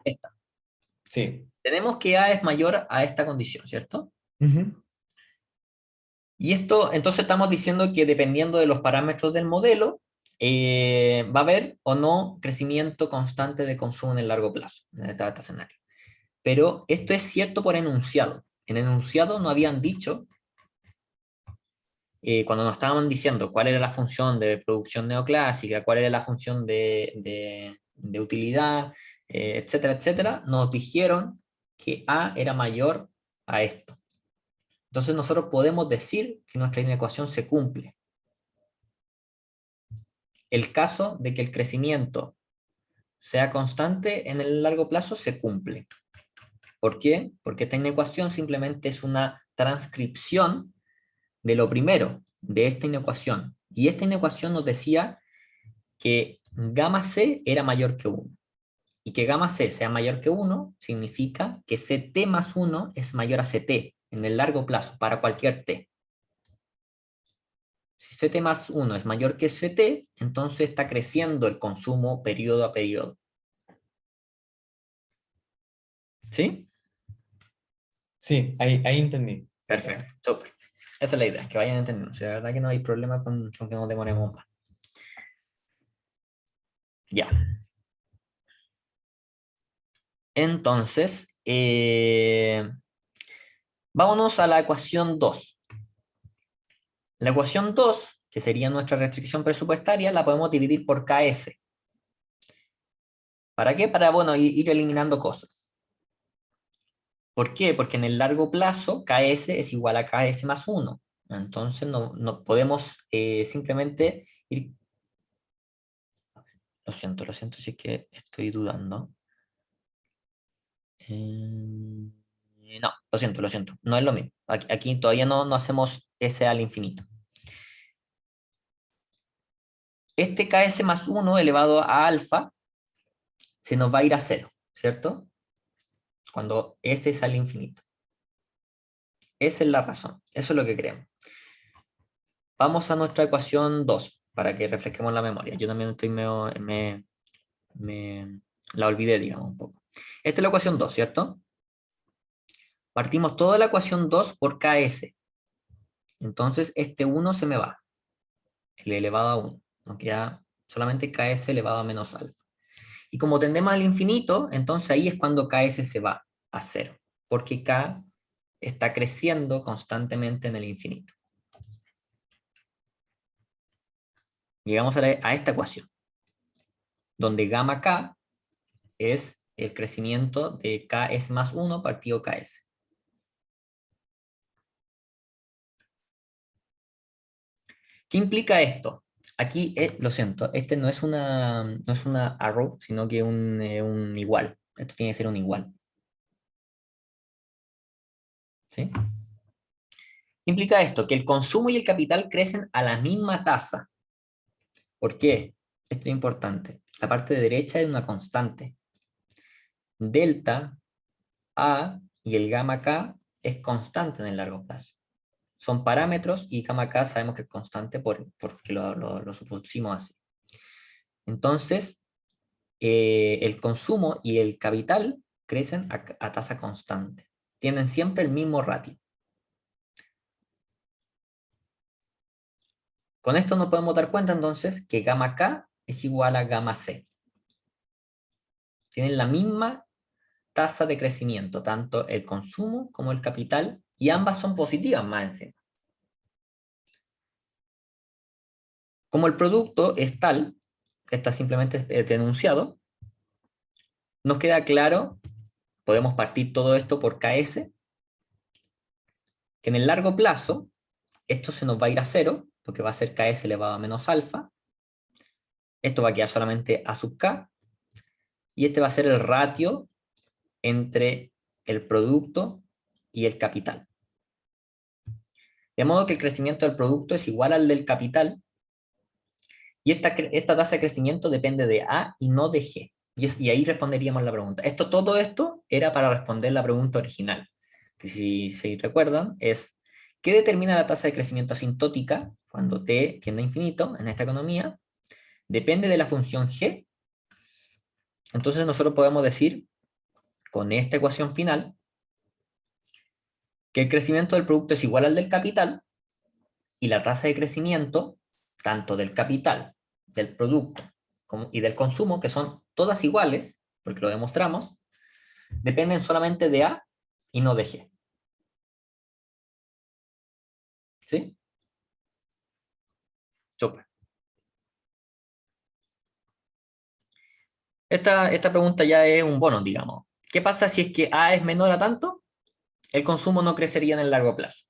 Esta. Sí. Tenemos que A es mayor a esta condición, ¿cierto? Ujú. Y esto, entonces estamos diciendo que dependiendo de los parámetros del modelo, va a haber o no crecimiento constante de consumo en el largo plazo, en el estado estacionario. Pero esto es cierto por enunciado. En enunciado no habían dicho, cuando nos estaban diciendo cuál era la función de producción neoclásica, cuál era la función de utilidad, etcétera, etcétera, nos dijeron que A era mayor a esto. Entonces nosotros podemos decir que nuestra inecuación se cumple. El caso de que el crecimiento sea constante en el largo plazo se cumple. ¿Por qué? Porque esta inecuación simplemente es una transcripción de lo primero, de esta inecuación. Y esta inecuación nos decía que gamma C era mayor que 1. Y que gamma C sea mayor que 1 significa que CT más 1 es mayor a CT en el largo plazo, para cualquier T. Si CT más 1 es mayor que CT, entonces está creciendo el consumo periodo a periodo. ¿Sí? Sí, ahí entendí. Perfecto, súper. Esa es la idea, que vayan entendiendo. O sea, la verdad que no hay problema con que nos demoremos más. Ya. Entonces, vámonos a la ecuación 2. La ecuación 2, que sería nuestra restricción presupuestaria, la podemos dividir por KS. ¿Para qué? Para, bueno, ir eliminando cosas. ¿Por qué? Porque en el largo plazo KS es igual a KS más 1. Entonces no podemos simplemente ir... Lo siento, si es que estoy dudando. No, lo siento. No es lo mismo. Aquí todavía no hacemos S al infinito. Este KS más 1 elevado a alfa se nos va a ir a 0, ¿cierto? Cuando S es al infinito. Esa es la razón. Eso es lo que creemos. vamos a nuestra ecuación 2, para que refresquemos la memoria. Yo también estoy la olvidé, digamos, un poco. Esta es la ecuación 2, ¿cierto? Partimos toda la ecuación 2 por KS. Entonces, este 1 se me va. El elevado a 1. Nos queda solamente KS elevado a menos alfa. Y como tendemos al infinito, entonces ahí es cuando KS se va a 0. Porque K está creciendo constantemente en el infinito. Llegamos a esta ecuación, donde gamma K es el crecimiento de KS más 1 partido KS. ¿Qué implica esto? Aquí, lo siento, este no es una arrow, sino que un igual. Esto tiene que ser un igual. ¿Sí? Implica esto, que el consumo y el capital crecen a la misma tasa. ¿Por qué? Esto es importante. La parte de derecha es una constante. Delta A y el gamma K es constante en el largo plazo. Son parámetros y gamma K sabemos que es constante porque lo supusimos así. Entonces, el consumo y el capital crecen a tasa constante. Tienen siempre el mismo ratio. Con esto nos podemos dar cuenta entonces que gamma K es igual a gamma C. Tienen la misma tasa de crecimiento, tanto el consumo como el capital, y ambas son positivas más encima. Como el producto es tal, está simplemente denunciado, nos queda claro, podemos partir todo esto por KS, que en el largo plazo, esto se nos va a ir a 0, porque va a ser KS elevado a menos alfa, esto va a quedar solamente A sub K, y este va a ser el ratio entre el producto y el capital. De modo que el crecimiento del producto es igual al del capital, y esta tasa de crecimiento depende de A y no de G. Y ahí responderíamos la pregunta. Todo esto era para responder la pregunta original. Que si se recuerdan, es ¿qué determina la tasa de crecimiento asintótica cuando t tiende a infinito en esta economía? Depende de la función G. Entonces nosotros podemos decir, con esta ecuación final, que el crecimiento del producto es igual al del capital, y la tasa de crecimiento, tanto del capital, del producto y del consumo, que son todas iguales, porque lo demostramos, dependen solamente de A y no de G. ¿Sí? Súper. Esta pregunta ya es un bono, digamos. ¿Qué pasa si es que A es menor a tanto? El consumo no crecería en el largo plazo.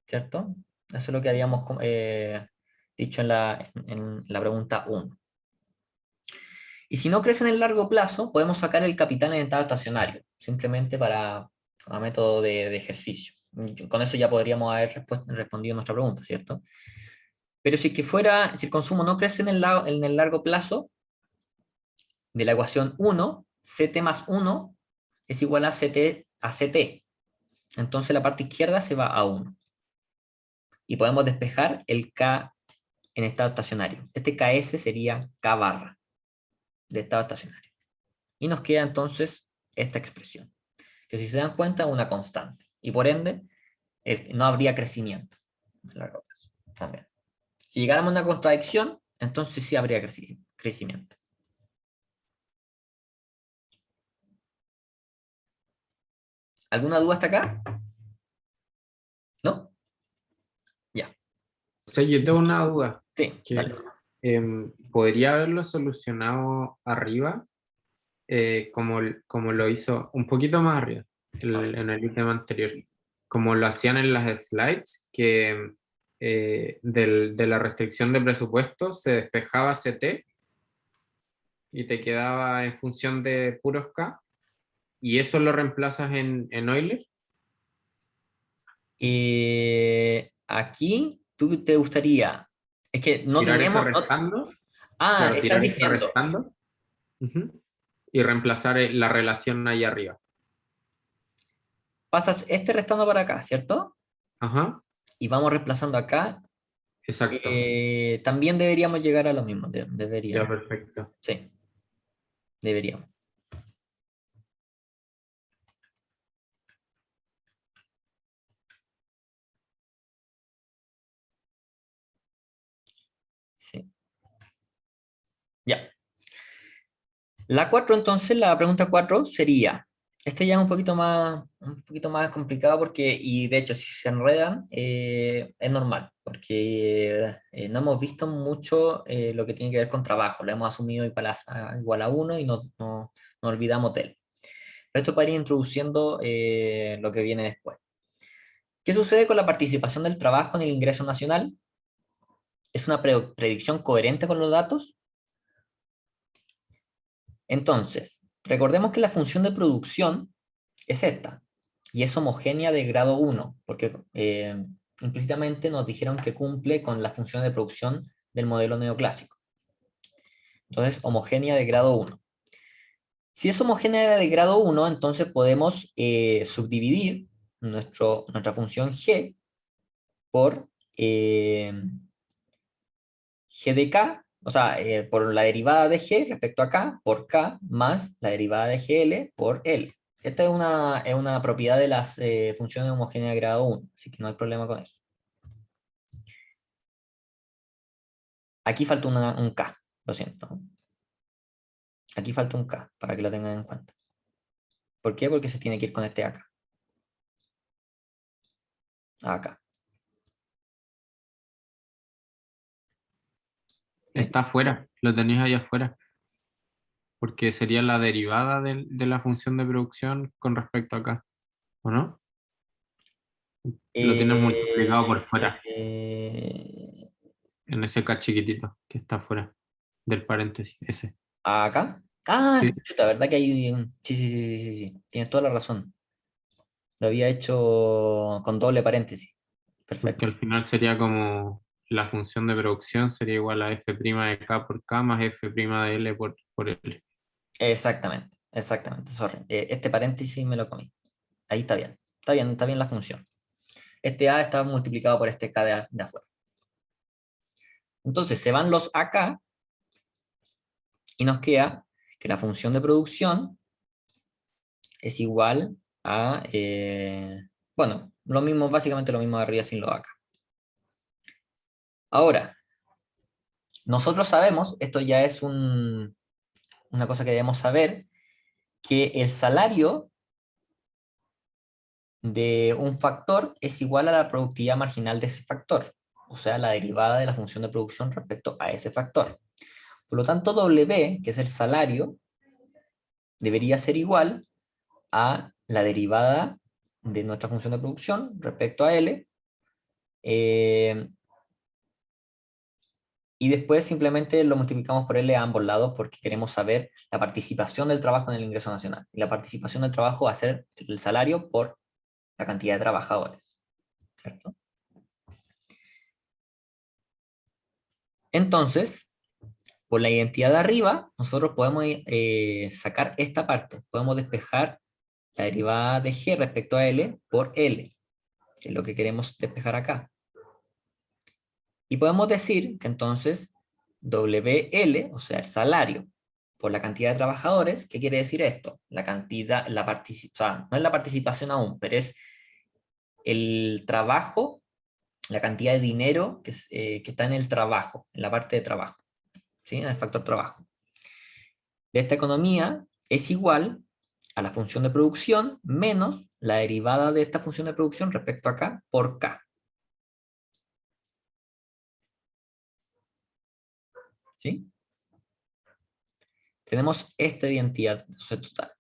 ¿Cierto? Eso es lo que habíamos dicho en la pregunta 1. Y si no crece en el largo plazo, podemos sacar el capital en estado estacionario, simplemente para a método de ejercicio. Con eso ya podríamos haber respondido nuestra pregunta, ¿cierto? Pero si el consumo no crece en el largo plazo, de la ecuación 1, Ct más 1 es igual a Ct a Ct. Entonces la parte izquierda se va a 1. Y podemos despejar el K en estado estacionario. Este Ks sería K barra de estado estacionario. Y nos queda entonces esta expresión, que si se dan cuenta es una constante. Y por ende, no habría crecimiento a largo plazo también. Si llegáramos a una contradicción, entonces sí habría crecimiento. ¿Alguna duda hasta acá? ¿No? Ya. O sea, yo tengo una duda. Sí, Que, dale. ¿podría haberlo solucionado arriba, como lo hizo un poquito más arriba, en el ítem anterior? Como lo hacían en las slides, que de la restricción de presupuesto se despejaba CT y te quedaba en función de puros K, y eso lo reemplazas en Euler. Aquí, ¿tú te gustaría? Es que no Tirar eso tenemos... restando. Ah, Claro, estás tirar eso diciendo... restando. Y reemplazar la relación ahí arriba. Pasas este restando para acá, ¿cierto? Ajá. Y vamos reemplazando acá Exacto. También deberíamos llegar a lo mismo. Ya, Deberíamos. perfecto. Sí, deberíamos. Sí. Ya. La 4 entonces, la pregunta 4 sería, este ya es un poquito más complicado porque, y de hecho, si se enredan, es normal, porque no hemos visto mucho lo que tiene que ver con trabajo, lo hemos asumido igual a 1 y no olvidamos de él. Pero esto para ir introduciendo lo que viene después. ¿Qué sucede con la participación del trabajo en el ingreso nacional? ¿Es una predicción coherente con los datos? Entonces, recordemos que la función de producción es esta, y es homogénea de grado 1, porque implícitamente nos dijeron que cumple con la función de producción del modelo neoclásico. Entonces, homogénea de grado 1. Si es homogénea de grado 1, entonces podemos subdividir nuestra función g por g de k, o sea, por la derivada de g respecto a k, por k, más la derivada de gl por l. Esta es una propiedad de las funciones homogéneas de grado 1, así que no hay problema con eso. Aquí falta un k, lo siento. Aquí falta un k, para que lo tengan en cuenta. ¿Por qué? Porque se tiene que ir con este acá. Acá. Está afuera, lo tenéis ahí afuera. Porque sería la derivada de la función de producción con respecto a acá, ¿o no? Lo tienes multiplicado por fuera, Eh, en ese K chiquitito que está fuera del paréntesis, ese. Acá. Ah, Sí, chuta, ¿verdad que hay sí, sí, sí, sí, sí. Tienes toda la razón. Lo había hecho con doble paréntesis. porque Perfecto. al final sería como la función de producción sería igual a f' de K por K más f' de L por L. Exactamente, exactamente. Sorry. Este paréntesis me lo comí. Ahí está bien. Está bien la función. Este A está multiplicado por este K de afuera. Entonces se van los acá y nos queda que la función de producción es igual a, bueno, lo mismo, básicamente lo mismo de arriba sin lo de acá. Ahora, nosotros sabemos, esto ya es una cosa que debemos saber, que el salario de un factor es igual a la productividad marginal de ese factor, o sea, la derivada de la función de producción respecto a ese factor. Por lo tanto, W, que es el salario, debería ser igual a la derivada de nuestra función de producción respecto a L, y después simplemente lo multiplicamos por L a ambos lados porque queremos saber la participación del trabajo en el ingreso nacional. Y la participación del trabajo va a ser el salario por la cantidad de trabajadores, ¿cierto? Entonces, por la identidad de arriba, nosotros podemos sacar esta parte. Podemos despejar la derivada de G respecto a L por L, que es lo que queremos despejar acá. Y podemos decir que entonces WL, o sea, el salario por la cantidad de trabajadores, ¿qué quiere decir esto? La cantidad, o sea, no es la participación aún, pero es el trabajo, la cantidad de dinero que está en el trabajo, en la parte de trabajo, ¿sí? En el factor trabajo. De esta economía es igual a la función de producción menos la derivada de esta función de producción respecto a acá por K. ¿Sí? Tenemos esta identidad total.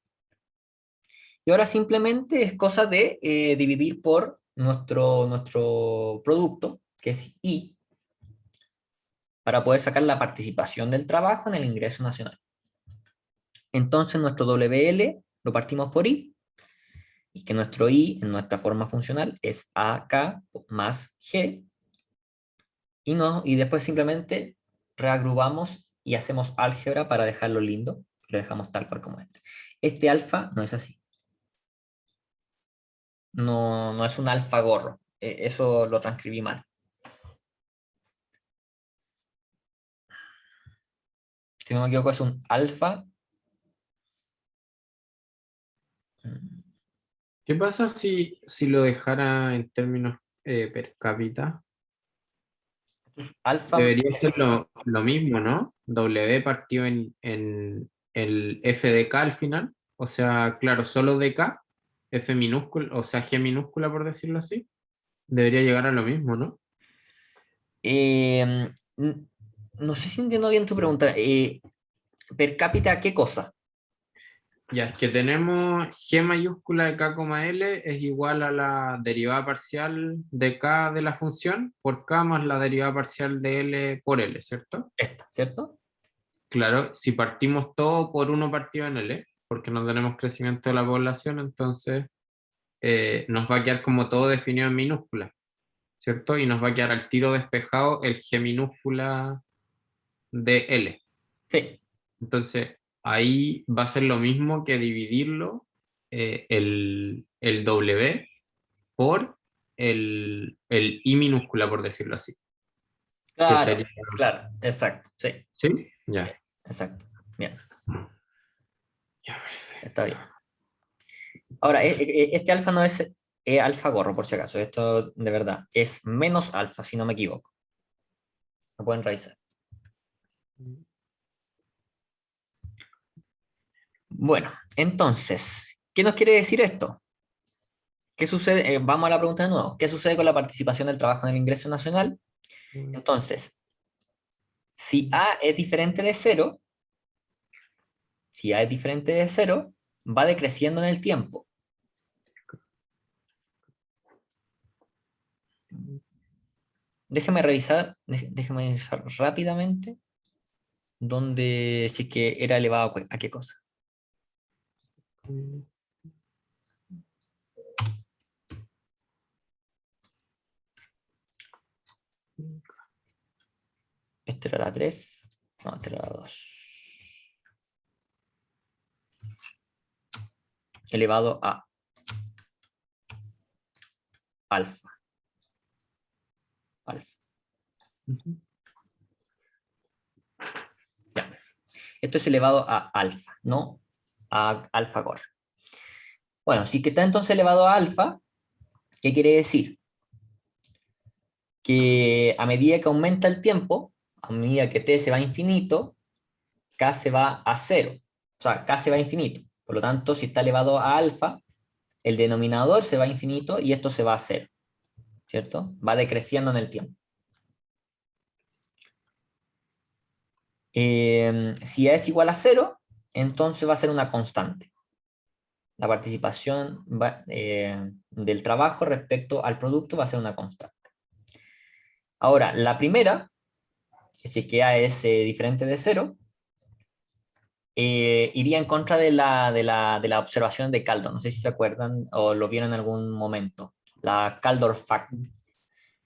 Y ahora simplemente es cosa de dividir por nuestro producto, que es I, para poder sacar la participación del trabajo en el ingreso nacional. Entonces nuestro WL lo partimos por I, y que nuestro I en nuestra forma funcional es AK más G, y después simplemente reagrupamos y hacemos álgebra para dejarlo lindo, lo dejamos tal cual como este. Este alfa no es así. No es un alfa gorro. Eso lo transcribí mal. Si no me equivoco, es un alfa. ¿Qué pasa si lo dejara en términos per cápita? Alfa, Debería ser lo mismo, ¿no? W partido en el F de K al final. O sea, claro, solo de K, F minúscula, o sea, G minúscula, por decirlo así. Debería llegar a lo mismo, ¿no? no sé si entiendo bien tu pregunta. Per cápita, ¿qué cosa? Ya, es que tenemos G mayúscula de K, L es igual a la derivada parcial de K de la función por K más la derivada parcial de L por L, ¿cierto? Esta, ¿cierto? Claro, si partimos todo por uno partido en L, porque no tenemos crecimiento de la población, entonces nos va a quedar como todo definido en minúscula, ¿cierto? Y nos va a quedar al tiro despejado el G minúscula de L. Sí. Entonces, ahí va a ser lo mismo que dividirlo, el W por el I minúscula, por decirlo así. Que Claro, sería, claro, exacto. Sí, ¿sí? sí, Ya. exacto. Bien, Ya, perfecto. está bien. Ahora, este alfa no es alfa gorro, por si acaso. Esto de verdad es menos alfa, si no me equivoco. Lo pueden revisar. Bueno, entonces, ¿qué nos quiere decir esto? ¿Qué sucede? Vamos a la pregunta de nuevo. ¿Qué sucede con la participación del trabajo en el ingreso nacional? Entonces, si A es diferente de cero, si A es diferente de cero, va decreciendo en el tiempo. Déjeme revisar rápidamente dónde si es que era elevado a qué cosa. Esta era la 3. No, esta era la 2. Elevado a alfa. Alfa. Ya. Esto es elevado a alfa, no a alfa core. Bueno, si que está entonces elevado a alfa, ¿qué quiere decir? Que a medida que aumenta el tiempo, a medida que t se va a infinito, k se va a cero. O sea, k se va a infinito. Por lo tanto, si está elevado a alfa, el denominador se va a infinito y esto se va a cero. ¿Cierto? Va decreciendo en el tiempo. Si a es igual a cero, entonces va a ser una constante. La participación del trabajo respecto al producto va a ser una constante. Ahora, la primera, que si que A es diferente de cero, iría en contra de la observación de Caldor. No sé si se acuerdan o lo vieron en algún momento. La Caldor Fact.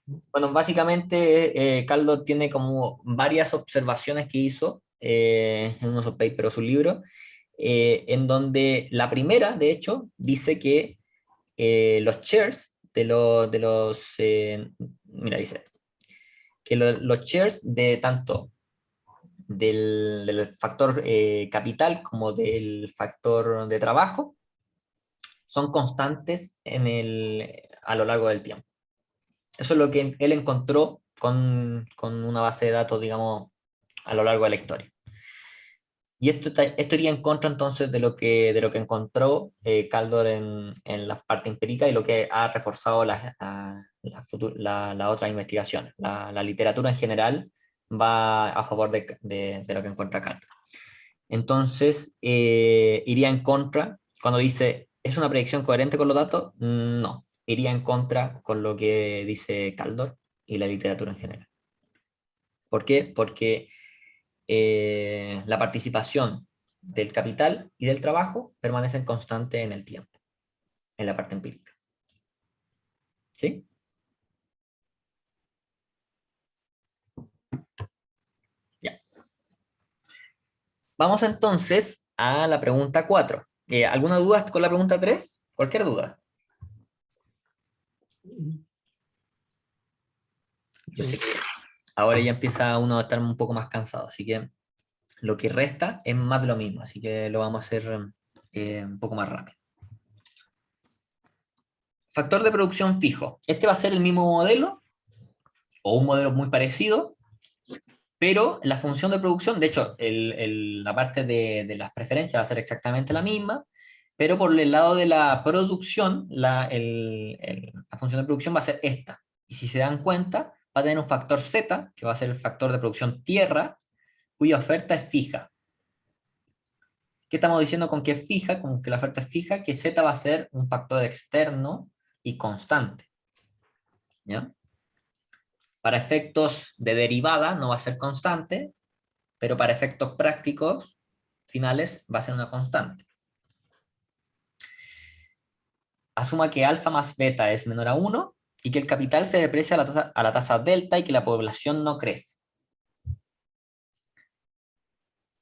Bueno, básicamente Caldor tiene como varias observaciones que hizo en unos papers o su libro, en donde la primera, de hecho, dice que los shares mira, dice que los shares de tanto del factor capital como del factor de trabajo son constantes a lo largo del tiempo. Eso es lo que él encontró con una base de datos, digamos, a lo largo de la historia. Y esto iría en contra entonces de lo que encontró Caldor en la parte empírica y lo que ha reforzado la otra investigación. La literatura en general va a favor de lo que encuentra Caldor. Entonces, iría en contra, cuando dice, ¿es una predicción coherente con los datos? No, iría en contra con lo que dice Caldor y la literatura en general. ¿Por qué? Porque la participación del capital y del trabajo permanecen constantes en el tiempo, en la parte empírica. ¿Sí? Ya. Vamos entonces a la pregunta 4. ¿Alguna duda con la pregunta 3? Cualquier duda. Yo sé que ahora ya empieza uno a estar un poco más cansado, así que lo que resta es más de lo mismo, así que lo vamos a hacer un poco más rápido. Factor de producción fijo. Este va a ser el mismo modelo, o un modelo muy parecido, pero la función de producción, de hecho, la parte de las preferencias va a ser exactamente la misma, pero por el lado de la producción, la función de producción va a ser esta. Y si se dan cuenta, va a tener un factor Z, que va a ser el factor de producción tierra, cuya oferta es fija. ¿Qué estamos diciendo con que es fija? Con que la oferta es fija, que Z va a ser un factor externo y constante. ¿Ya? Para efectos de derivada no va a ser constante, pero para efectos prácticos finales va a ser una constante. Asuma que alfa más beta es menor a 1 y que el capital se deprecia a la tasa delta y que la población no crece.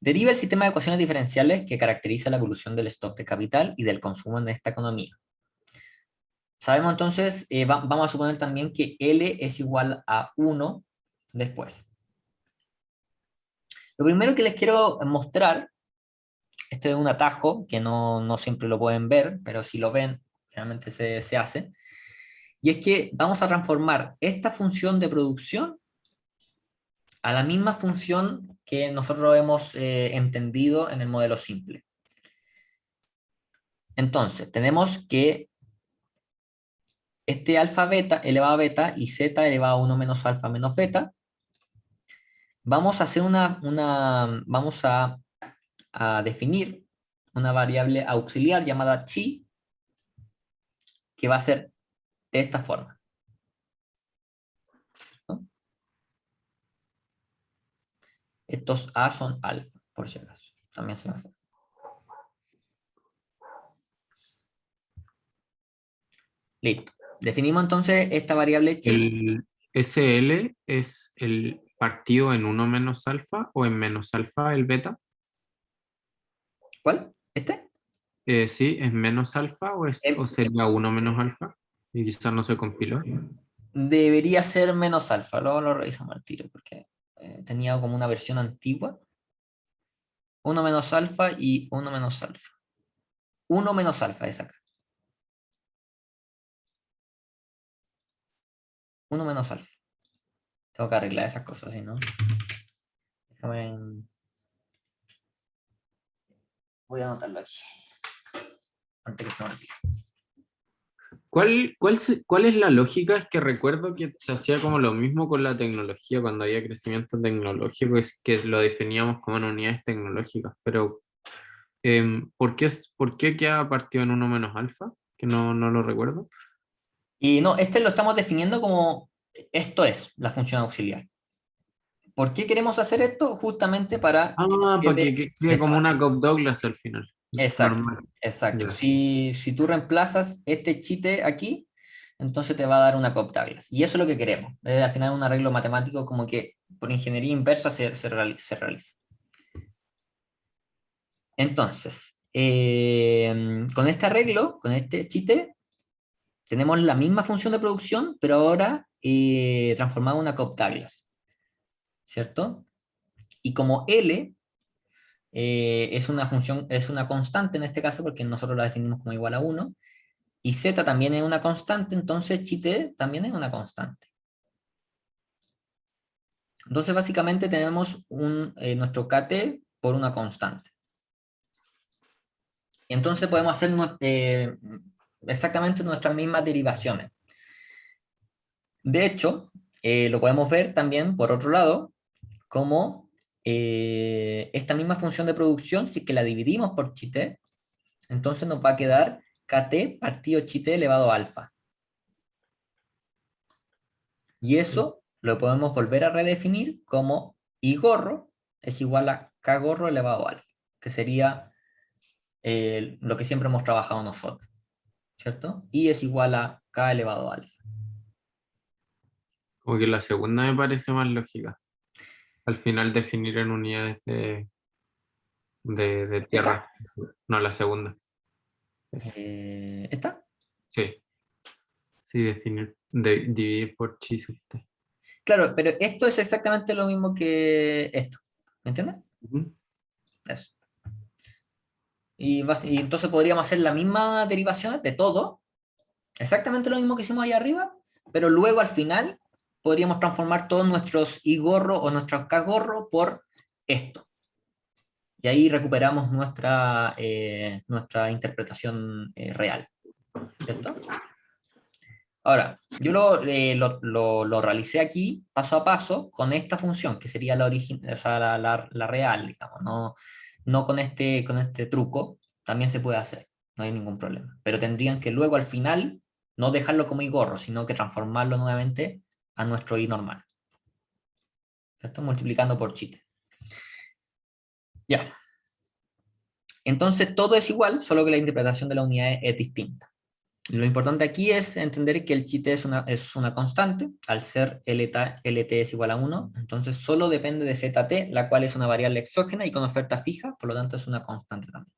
Deriva el sistema de ecuaciones diferenciales que caracteriza la evolución del stock de capital y del consumo en esta economía. Sabemos entonces, vamos a suponer también que L es igual a 1 después. Lo primero que les quiero mostrar, esto es un atajo que no siempre lo pueden ver, pero si lo ven, realmente se hace, y es que vamos a transformar esta función de producción a la misma función que nosotros hemos entendido en el modelo simple. Entonces, tenemos que este alfa beta elevado a beta y z elevado a 1 menos alfa menos beta, vamos a hacer vamos a definir una variable auxiliar llamada chi, que va a ser de esta forma. ¿No? Estos a son alfa, por si acaso. También se me fue. Listo. Definimos entonces esta variable chi. ¿El SL es el partido en 1 menos alfa o en menos alfa el beta? ¿Cuál? ¿Este? Sí, ¿es menos alfa o sería 1 menos alfa? Y quizás no se compiló. Debería ser menos alfa. Luego lo revisamos al tiro porque tenía como una versión antigua. 1 menos alfa y 1 menos alfa. 1 menos alfa es acá. 1 menos alfa. Tengo que arreglar esas cosas, ¿sí, no? Déjame... Voy a anotarlo aquí. Antes que se me olvide. ¿Cuál es la lógica? Es que recuerdo que se hacía como lo mismo con la tecnología, cuando había crecimiento tecnológico, es que lo definíamos como en unidades tecnológicas, pero ¿por qué queda partido en 1 menos alfa? Que no lo recuerdo. Y no, este lo estamos definiendo como esto es la función auxiliar. ¿Por qué queremos hacer esto? Justamente para que nos Para quede que de quede esta como manera. una Cobb-Douglas al final. Exacto, Normal. exacto. Ya. Si tú reemplazas este chite aquí, entonces te va a dar una Cobb Douglas. Y eso es lo que queremos. Al final un arreglo matemático como que por ingeniería inversa se realiza. Entonces, con este arreglo, con este chite, tenemos la misma función de producción, pero ahora transformada en una Cobb Douglas. ¿Cierto? Y como L es una función, es una constante en este caso, porque nosotros la definimos como igual a 1, y Z también es una constante, entonces chi t también es una constante. Entonces básicamente tenemos nuestro kt por una constante. Y entonces podemos hacer exactamente nuestras mismas derivaciones. De hecho, lo podemos ver también, por otro lado, como esta misma función de producción, si que la dividimos por chi t, entonces nos va a quedar kt partido chi t elevado a alfa. Y eso lo podemos volver a redefinir como I gorro es igual a K gorro elevado a alfa, que sería lo que siempre hemos trabajado nosotros, ¿cierto? I es igual a K elevado a alfa. Como que la segunda me parece más lógica. Al final definir en unidades de tierra. No, la segunda. ¿Esta? Sí. Sí, dividir por chi sub t. Claro, pero esto es exactamente lo mismo que esto, ¿me entiendes? Ujú. Eso. Y entonces podríamos hacer la misma derivación de todo, exactamente lo mismo que hicimos ahí arriba, pero luego al final podríamos transformar todos nuestros i gorro o nuestros k gorro por esto. Y ahí recuperamos nuestra interpretación real. ¿Cierto? Ahora, yo lo realicé aquí, paso a paso, con esta función, que sería o sea, la real, digamos, no con este truco, también se puede hacer, no hay ningún problema. Pero tendrían que luego al final, no dejarlo como i gorro, sino que transformarlo nuevamente a nuestro i normal. ¿Cierto? Multiplicando por chite. Ya. Entonces todo es igual, solo que la interpretación de la unidad es distinta. Lo importante aquí es entender que el chite es una constante, al ser LT es igual a 1, entonces solo depende de ZT, la cual es una variable exógena y con oferta fija, por lo tanto es una constante también.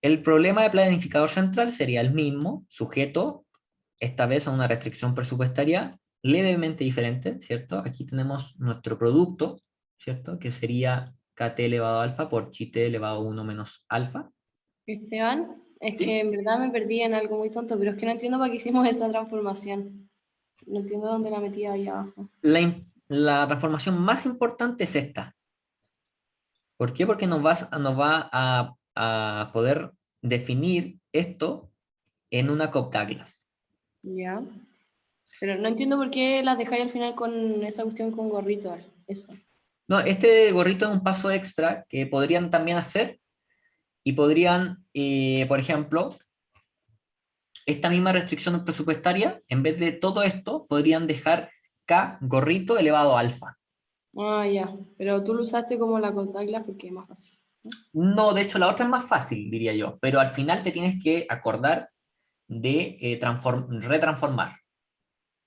El problema de planificador central sería el mismo, sujeto, esta vez a una restricción presupuestaria levemente diferente, ¿cierto? Aquí tenemos nuestro producto, ¿cierto? Que sería KT elevado a alfa por chite elevado a 1 menos alfa. Esteban, es ¿Sí? que en verdad me perdí en algo muy tonto, pero es que no entiendo para qué hicimos esa transformación. No entiendo dónde la metí ahí abajo. La transformación más importante es esta. ¿Por qué? Porque nos va a poder definir esto en una Cobb-Douglas. Ya. Pero no entiendo por qué las dejáis al final con esa cuestión con gorrito. Eso. No, este gorrito es un paso extra que podrían también hacer y podrían, por ejemplo, esta misma restricción presupuestaria, en vez de todo esto, podrían dejar K gorrito elevado a alfa. Ah, ya. Pero tú lo usaste como la contactla porque es más fácil. No, de hecho la otra es más fácil, diría yo, pero al final te tienes que acordar de retransformar.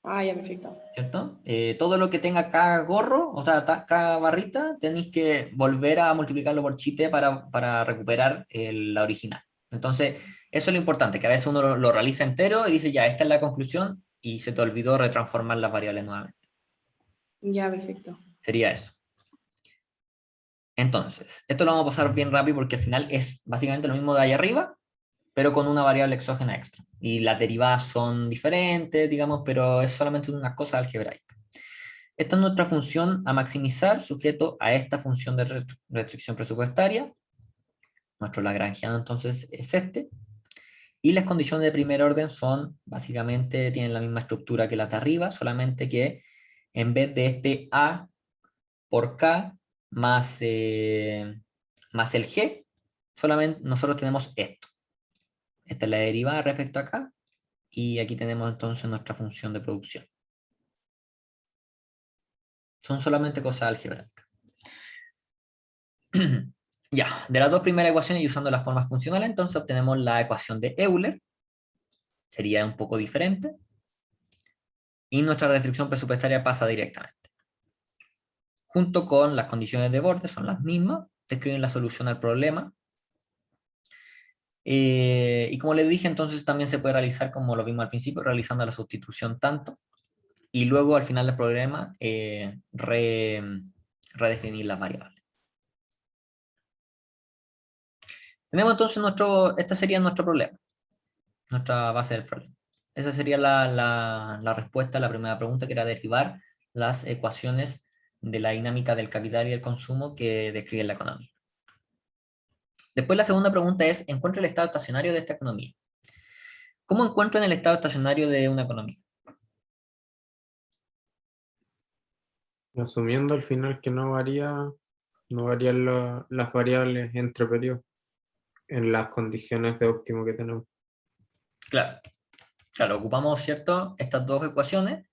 Ah, ya, perfecto. ¿Cierto? Todo lo que tenga K gorro, o sea, K barrita, tenéis que volver a multiplicarlo por chite para recuperar la original. Entonces, eso es lo importante, que a veces uno lo realiza entero y dice, ya, esta es la conclusión, y se te olvidó retransformar las variables nuevamente. Ya, perfecto. Sería eso. Entonces, esto lo vamos a pasar bien rápido porque al final es básicamente lo mismo de ahí arriba, pero con una variable exógena extra. Y las derivadas son diferentes, digamos, pero es solamente una cosa algebraica. Esta es nuestra función a maximizar sujeto a esta función de restricción presupuestaria. Nuestro lagrangiano entonces es este. Y las condiciones de primer orden son, básicamente, tienen la misma estructura que las de arriba, solamente que en vez de este A por K más el G, solamente nosotros tenemos esto. Esta es la derivada respecto a acá, y aquí tenemos entonces nuestra función de producción. Son solamente cosas álgebras. Ya, de las dos primeras ecuaciones y usando las formas funcionales, entonces obtenemos la ecuación de Euler, sería un poco diferente, y nuestra restricción presupuestaria pasa directamente. Junto con las condiciones de borde, son las mismas, describen la solución al problema, y como les dije, entonces también se puede realizar, como lo vimos al principio, realizando la sustitución tanto, y luego al final del problema redefinir las variables. Tenemos entonces este sería nuestro problema, nuestra base del problema. Esa sería la respuesta a la primera pregunta, que era derivar las ecuaciones de la dinámica del capital y el consumo que describen la economía. Después la segunda pregunta es, encuentra el estado estacionario de esta economía. ¿Cómo encuentran el estado estacionario de una economía? Asumiendo al final que no varían las variables entre periodos en las condiciones de óptimo que tenemos. Claro, ocupamos, ¿cierto?, estas dos ecuaciones,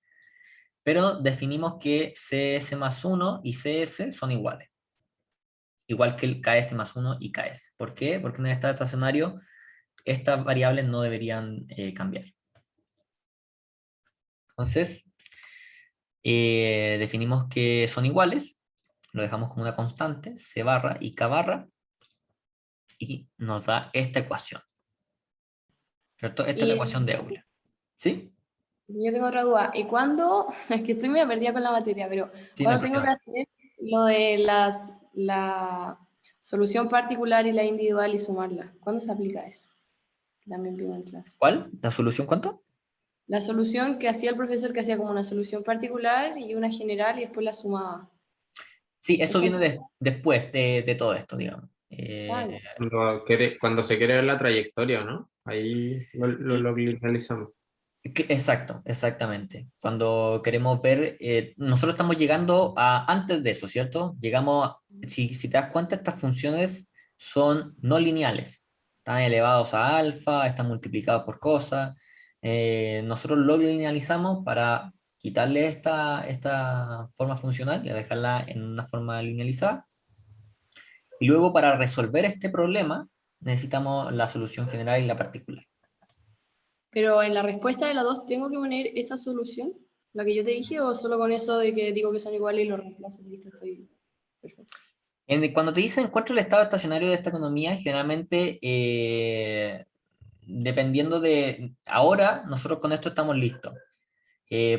pero definimos que CS más 1 y CS son iguales. Igual que el KS más 1 y KS. ¿Por qué? Porque en el estado estacionario estas variables no deberían cambiar. Entonces, definimos que son iguales, lo dejamos como una constante, C barra y K barra, y nos da esta ecuación. ¿Cierto? Esta es la ecuación de Euler. ¿Sí? Yo tengo otra duda. ¿Y cuándo? Es que estoy medio perdida con la materia, pero Sí, no hay ¿cuándo tengo que problema. hacer lo de la solución particular y la individual y sumarla. ¿Cuándo se aplica eso? También vimos en clase. ¿Cuál? ¿La solución cuánto? La solución que hacía el profesor, que hacía como una solución particular y una general y después la sumaba. Sí, eso Eso viene no. después de todo esto, digamos. Ah, ya. Cuando se quiere ver la trayectoria, ¿no? Ahí lo linealizamos. Exacto, exactamente. Cuando queremos ver, nosotros estamos llegando a antes de eso, ¿cierto? Si te das cuenta, estas funciones son no lineales. Están elevados a alfa, están multiplicados por cosas. Nosotros lo linealizamos para quitarle esta forma funcional y dejarla en una forma linealizada. Y luego para resolver este problema necesitamos la solución general y la particular. Pero en la respuesta de la 2, ¿tengo que poner esa solución? ¿La que yo te dije? ¿O solo con eso de que digo que son iguales y lo reemplazo? Listo, estoy perfecto. Cuando te dicen encuentra el estado estacionario de esta economía, generalmente, dependiendo de... Ahora, nosotros con esto estamos listos.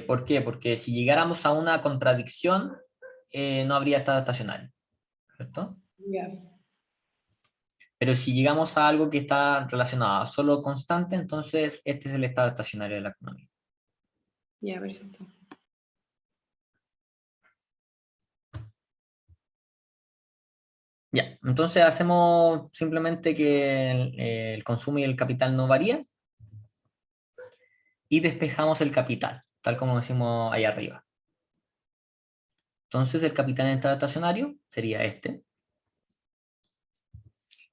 ¿Por qué? Porque si llegáramos a una contradicción, no habría estado estacionario, ¿cierto? Ya, Pero si llegamos a algo que está relacionado a solo constante, entonces este es el estado estacionario de la economía. ya, perfecto. Ya, entonces hacemos simplemente que el consumo y el capital no varían y despejamos el capital, tal como decimos ahí arriba. Entonces el capital en estado estacionario sería este.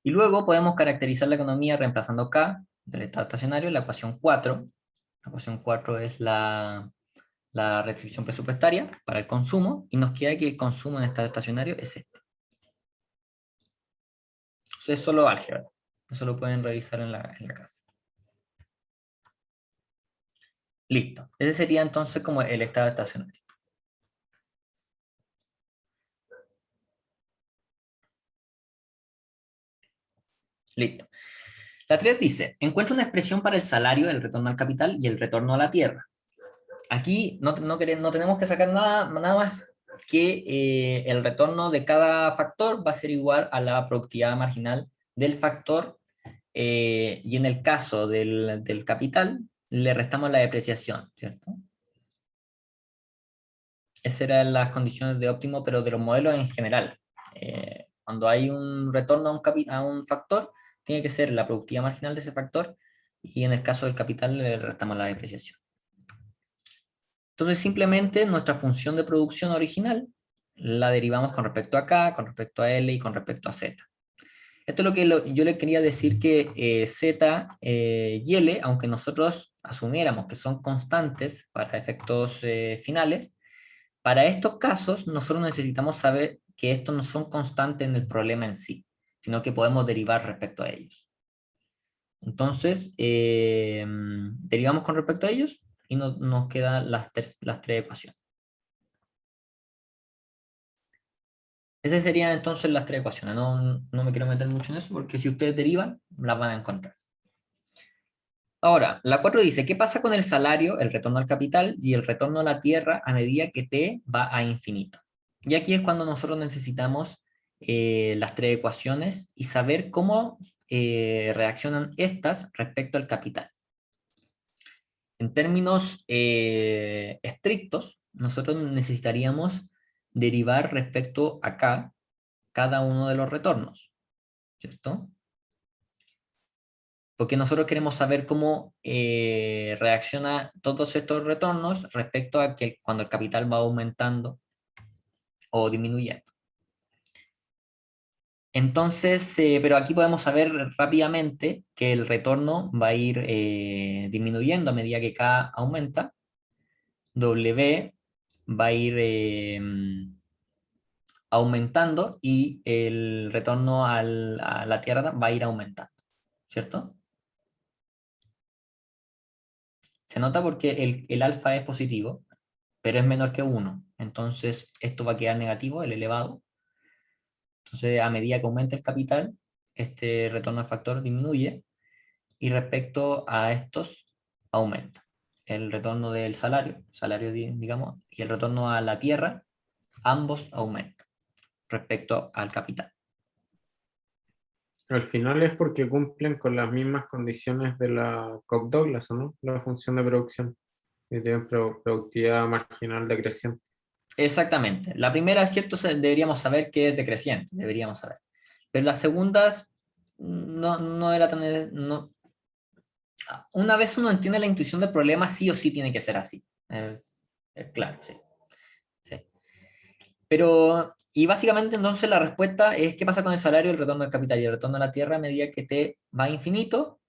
Y luego podemos caracterizar la economía reemplazando K del estado estacionario, la ecuación 4. La ecuación 4 es la restricción presupuestaria para el consumo, y nos queda que el consumo en estado estacionario es este. Entonces es solo álgebra. Eso lo pueden revisar en la casa. Listo. Ese sería entonces como el estado estacionario. Listo. La 3 dice, encuentra una expresión para el salario, el retorno al capital y el retorno a la tierra. Aquí no tenemos que sacar nada más que el retorno de cada factor va a ser igual a la productividad marginal del factor, y en el caso del capital le restamos la depreciación, ¿cierto? Esas eran las condiciones de óptimo, pero de los modelos en general. Cuando hay un retorno a un factor, tiene que ser la productividad marginal de ese factor, y en el caso del capital le restamos la depreciación. Entonces simplemente nuestra función de producción original la derivamos con respecto a K, con respecto a L y con respecto a Z. Esto es lo que yo le quería decir, que Z y L, aunque nosotros asumiéramos que son constantes para efectos finales, para estos casos nosotros necesitamos saber que estos no son constantes en el problema en sí, sino que podemos derivar respecto a ellos. Entonces, derivamos con respecto a ellos y nos quedan las tres ecuaciones. Esas serían entonces las tres ecuaciones. No me quiero meter mucho en eso, porque si ustedes derivan, las van a encontrar. Ahora, la 4 dice, ¿qué pasa con el salario, el retorno al capital y el retorno a la tierra a medida que t va a infinito? Y aquí es cuando nosotros necesitamos las tres ecuaciones y saber cómo reaccionan estas respecto al capital. En términos estrictos, nosotros necesitaríamos derivar respecto a K cada uno de los retornos, ¿cierto? Porque nosotros queremos saber cómo reacciona todos estos retornos respecto a que cuando el capital va aumentando o disminuyendo. Entonces, pero aquí podemos saber rápidamente que el retorno va a ir disminuyendo a medida que K aumenta. W va a ir aumentando y el retorno a la Tierra va a ir aumentando, ¿cierto? Se nota porque el alfa es positivo, pero es menor que 1. Entonces esto va a quedar negativo, el elevado. Entonces a medida que aumenta el capital, este retorno al factor disminuye, y respecto a estos aumenta. El retorno del salario, digamos, y el retorno a la tierra, ambos aumentan. respecto al capital. Al final es porque cumplen con las mismas condiciones de la Cobb-Douglas, ¿o no? La función de producción. Y tienen productividad marginal decreciente. Exactamente. La primera, es cierto, deberíamos saber que es decreciente, deberíamos saber. Pero las segundas no era tan... No. Una vez uno entiende la intuición del problema, sí o sí tiene que ser así. Claro, sí. Sí. Pero, y básicamente entonces la respuesta es qué pasa con el salario, el retorno del capital y el retorno a la tierra a medida que t va a infinito.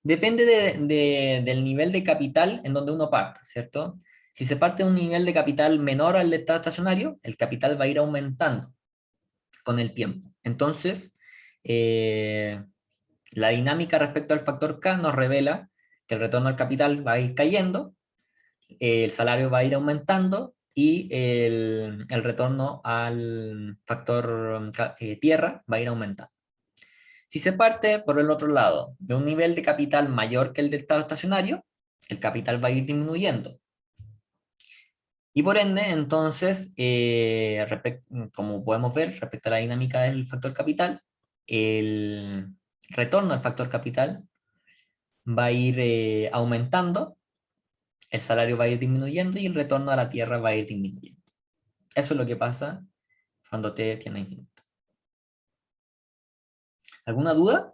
Depende del nivel de capital en donde uno parte, ¿cierto? Si se parte de un nivel de capital menor al de estado estacionario, el capital va a ir aumentando con el tiempo. Entonces, la dinámica respecto al factor K nos revela que el retorno al capital va a ir cayendo, el salario va a ir aumentando y el retorno al factor tierra va a ir aumentando. Si se parte por el otro lado de un nivel de capital mayor que el del estado estacionario, el capital va a ir disminuyendo. Y por ende, entonces, como podemos ver, respecto a la dinámica del factor capital, el retorno al factor capital va a ir aumentando, el salario va a ir disminuyendo y el retorno a la tierra va a ir disminuyendo. Eso es lo que pasa cuando t tiene infinito. ¿Alguna duda?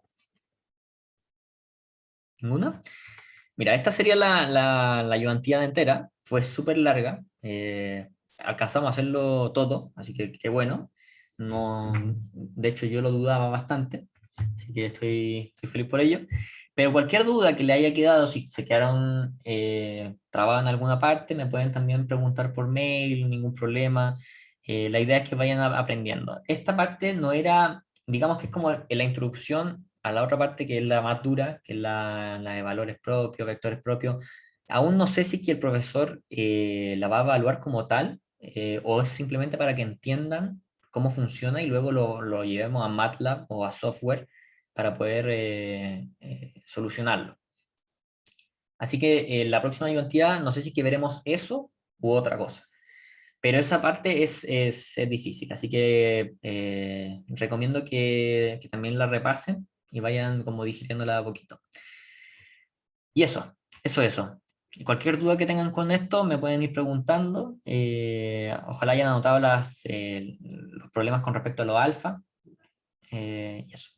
¿Ninguna? Mira, esta sería la ayudantía entera. Fue súper larga. Alcanzamos a hacerlo todo, así que qué bueno. No, de hecho, yo lo dudaba bastante, así que estoy feliz por ello. Pero cualquier duda que le haya quedado, si se quedaron trabados en alguna parte, me pueden también preguntar por mail, ningún problema. La idea es que vayan aprendiendo. Esta parte no era, digamos que es como en la introducción a la otra parte que es la más dura, que es la de valores propios, vectores propios. Aún no sé si es que el profesor la va a evaluar como tal o es simplemente para que entiendan cómo funciona y luego lo llevemos a MATLAB o a software para poder solucionarlo. Así que la próxima ayudantía no sé si es que veremos eso u otra cosa. Pero esa parte es difícil, así que recomiendo que también la repasen y vayan como digiriéndola a poquito. Y eso. Y cualquier duda que tengan con esto me pueden ir preguntando. Ojalá hayan anotado los problemas con respecto a los alfa. Y eso.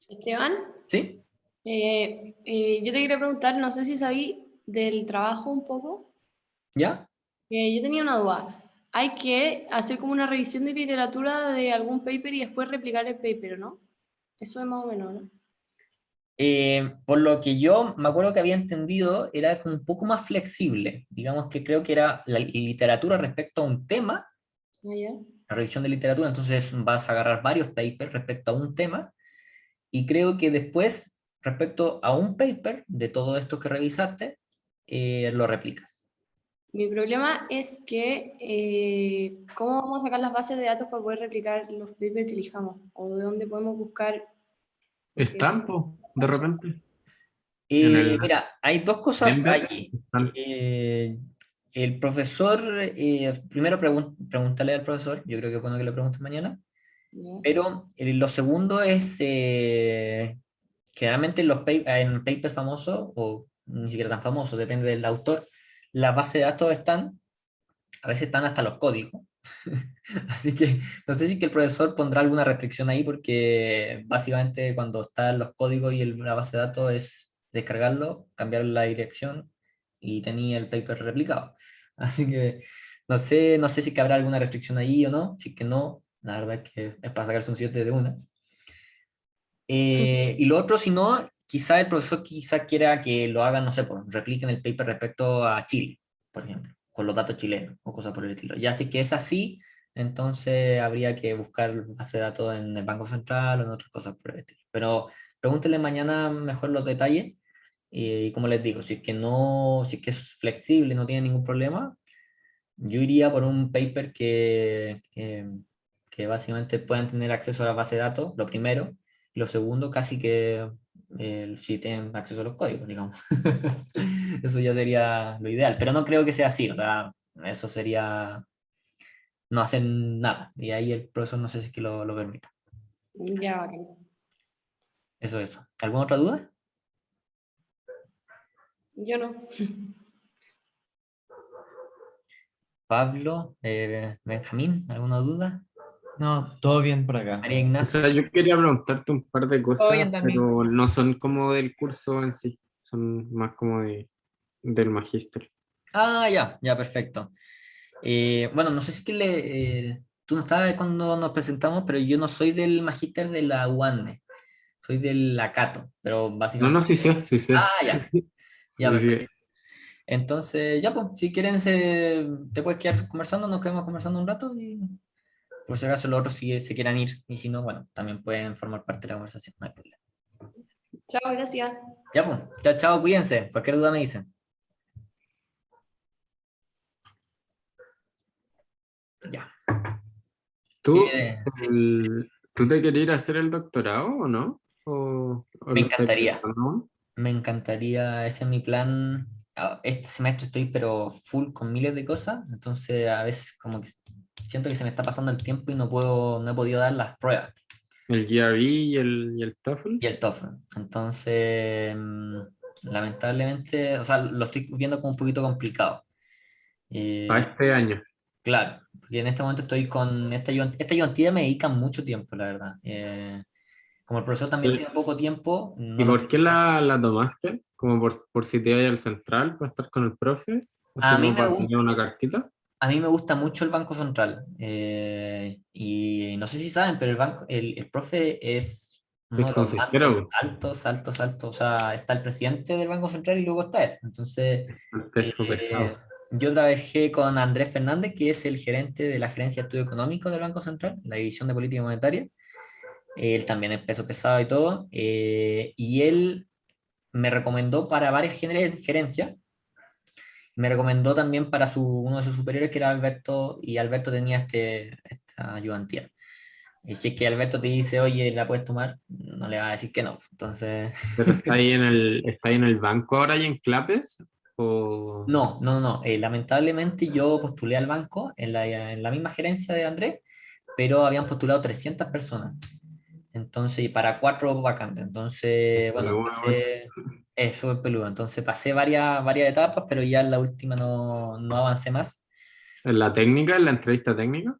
Esteban, ¿Sí? yo te quería preguntar, no sé si sabí del trabajo un poco. ¿Ya? Yo tenía una duda. Hay que hacer como una revisión de literatura de algún paper y después replicar el paper, ¿no? Eso es más o menos, ¿no? Por lo que yo me acuerdo que había entendido, era como un poco más flexible. Digamos que creo que era la literatura respecto a un tema, Ah, ya. la revisión de literatura, entonces vas a agarrar varios papers respecto a un tema, y creo que después, respecto a un paper de todo esto que revisaste, lo replicas. Mi problema es que, ¿cómo vamos a sacar las bases de datos para poder replicar los papers que elijamos? ¿O de dónde podemos buscar? Porque ¿Estampo, de repente? En el Mira, hay dos cosas Blender. allí. El profesor, primero pregúntale al profesor, yo creo que es bueno que le preguntes mañana, ¿no? pero lo segundo es, generalmente en papers famosos, o ni siquiera tan famosos, depende del autor, las bases de datos a veces están hasta los códigos. Así que no sé si que el profesor pondrá alguna restricción ahí porque básicamente cuando están los códigos y la base de datos es descargarlo, cambiar la dirección y tenía el paper replicado. Así que no sé si que habrá alguna restricción ahí o no. Si es que no, la verdad es que es para sacarse un 7 de una. Y lo otro, si no, quizá el profesor quiera que lo hagan, no sé, pues, repliquen el paper respecto a Chile, por ejemplo, con los datos chilenos o cosas por el estilo. Ya si que es así, entonces habría que buscar base de datos en el Banco Central o en otras cosas por el estilo. Pero pregúntenle mañana mejor los detalles y como les digo, si es que no, si es que es flexible, no tiene ningún problema, yo iría por un paper que básicamente puedan tener acceso a la base de datos, lo primero, y lo segundo, casi que si tienen acceso a los códigos, digamos. Eso ya sería lo ideal, pero no creo que sea así, o sea, eso sería no hacen nada. Y ahí el profesor no sé si es que lo permita. Ya, bacán. Eso. ¿Alguna otra duda? Yo no. Pablo, Benjamín, ¿alguna duda? No, todo bien por acá. María O Ignacia. sea, yo quería preguntarte un par de Todo bien cosas, también. pero no son como del curso en sí, son más como del magíster. Ah, ya, perfecto. Bueno, no sé si es que tú no estabas cuando nos presentamos, pero yo no soy del magíster de la UANDE, soy del ACATO, pero No, no, básicamente... sí sé, sí sé. Ah, ya, Sí, perfecto. sí. Entonces, ya, pues, si quieren, te puedes quedar conversando, nos quedamos conversando un rato y por si acaso los otros si se quieran ir, y si no, bueno, también pueden formar parte de la conversación, no hay problema. Chao, gracias. Ya, pues, chao, cuídense, cualquier duda me dicen. Ya. ¿Tú, Sí, ¿tú te querías ir a hacer el doctorado o no? ¿O me lo estás encantaría. pensando aún? Me encantaría, ese es mi plan. Este semestre estoy pero full con miles de cosas, entonces a veces como que siento que se me está pasando el tiempo y no he podido dar las pruebas ¿El GRE y el TOEFL? y el TOEFL. Entonces, lamentablemente, o sea, lo estoy viendo como un poquito complicado. Para Eh, este año. claro, porque en este momento estoy con esta ayudantía me dedica mucho tiempo, la verdad. Como el profesor también tiene poco tiempo, no ¿Y lo por qué quiero. la tomaste? ¿Como por si te ibas al central para estar con el profe? A Así mí como me para gusta. tener una cartita. A mí me gusta mucho el Banco Central. Y no sé si saben, pero el profe es uno El de los mandos consejero, altos. O sea, está el presidente del Banco Central y luego está él. Entonces, el peso eh, pesado. yo trabajé con Andrés Fernández, que es el gerente de la Gerencia de Estudio Económico del Banco Central, la División de Política Monetaria. Él también es peso pesado y todo. Y él me recomendó para varias gerencias. Me recomendó también para uno de sus superiores, que era Alberto, y Alberto tenía esta ayudantía. Y si es que Alberto te dice, oye, ¿la puedes tomar? No le va a decir que no. Entonces, ¿Pero está ahí en el banco ahora y en Clapes? ¿O no. Lamentablemente yo postulé al banco en la misma gerencia de Andrés, pero habían postulado 300 personas. Entonces, y para 4 vacantes. Entonces, bueno, igual? eso es peludo. Entonces pasé varias etapas, pero ya en la última no avancé más. ¿En la técnica, en la entrevista técnica?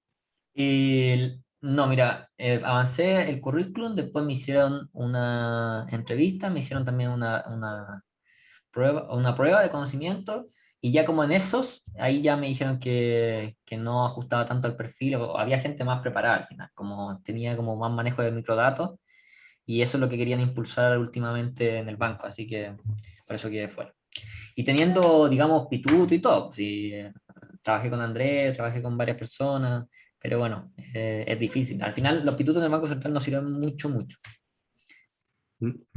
No, mira, avancé el currículum, después me hicieron una entrevista, me hicieron también una prueba de conocimiento, y ya como en esos, ahí ya me dijeron que no ajustaba tanto el perfil, o había gente más preparada al final, como tenía como más manejo de microdatos, y eso es lo que querían impulsar últimamente en el banco, así que por eso quedé fuera. Y teniendo, digamos, pituto y todo, pues, sí, trabajé con Andrés, trabajé con varias personas, pero bueno, es difícil. Al final, los pitutos en el Banco Central nos sirven mucho.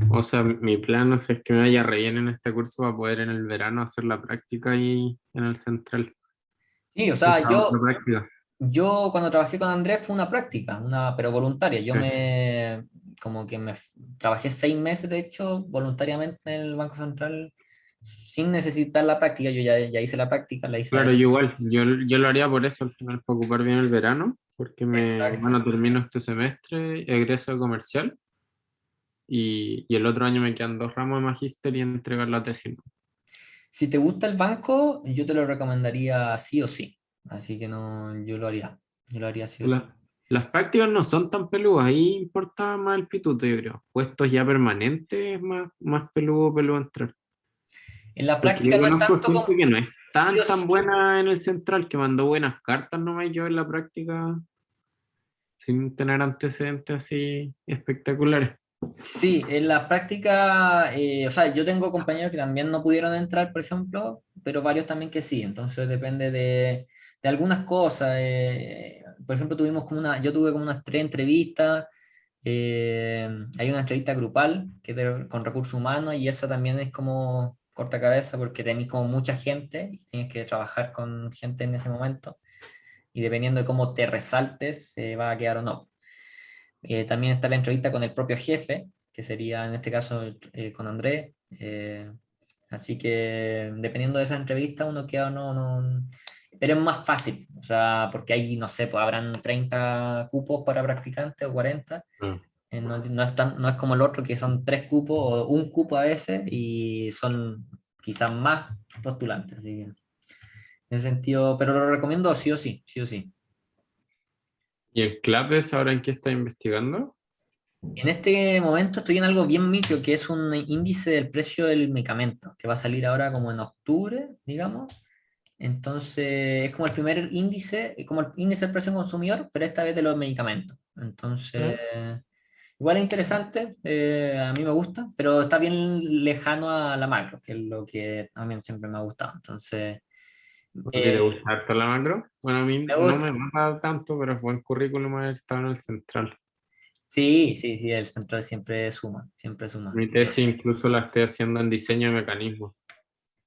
O sea, mi plan es que me vaya re bien en este curso para poder en el verano hacer la práctica ahí en el central. Sí, o O sea, sea, otra yo, práctica. yo cuando trabajé con Andrés fue una práctica, pero voluntaria. Sí. Como que trabajé 6 meses, de hecho, voluntariamente en el Banco Central, sin necesitar la práctica. Yo ya hice la práctica, la hice Claro, ahí. yo igual, yo lo haría por eso al final, para ocupar bien el verano, porque Exacto. termino este semestre, egreso de comercial, y el otro año me quedan 2 ramos de magíster y entregar la tesis. Si te gusta el banco, yo te lo recomendaría sí o sí. Así que no, yo lo haría. Yo lo haría sí o sí. Las prácticas no son tan peludas, ahí importa más el pituto, yo creo. Puestos ya permanentes, más peludo entrar. En la Porque yo práctica no es conozco tanto gente como que no es sí o tan sí. buena en el central, que mandó buenas cartas nomás yo en la práctica, sin tener antecedentes así espectaculares. Sí, en la práctica, o sea, yo tengo compañeros que también no pudieron entrar, por ejemplo, pero varios también que sí. Entonces depende de algunas cosas. Por ejemplo, yo tuve como unas 3 entrevistas. Hay una entrevista grupal con recursos humanos, y esa también es como corta cabeza porque tenés como mucha gente y tienes que trabajar con gente en ese momento, y dependiendo de cómo te resaltes, va a quedar o no. También está la entrevista con el propio jefe, que sería en este caso con Andrés. Así que dependiendo de esa entrevista, uno queda o no. pero es más fácil, o sea, porque ahí, no sé, pues habrán 30 cupos para practicantes o 40. Mm. No es como el otro, que son 3 cupos o un cupo a veces y son quizás más postulantes. Así que, en ese sentido, pero lo recomiendo sí o sí, sí o sí. ¿Y el CLAPES ahora en qué está investigando? En este momento estoy en algo bien micro, que es un índice del precio del medicamento, que va a salir ahora como en octubre, digamos. Entonces, es como el primer índice, como el índice del precio del consumidor, pero esta vez de los medicamentos. Entonces, igual es interesante, a mí me gusta, pero está bien lejano a la macro, que es lo que también siempre me ha gustado. Entonces, ¿A ti te eh, gusta harto la macro? Bueno, a mí me no gusta. me mata tanto, pero fue buen currículum haber estado en el central. Sí, sí, sí, el central siempre suma, siempre suma. Mi tesis incluso la estoy haciendo en diseño de mecanismos.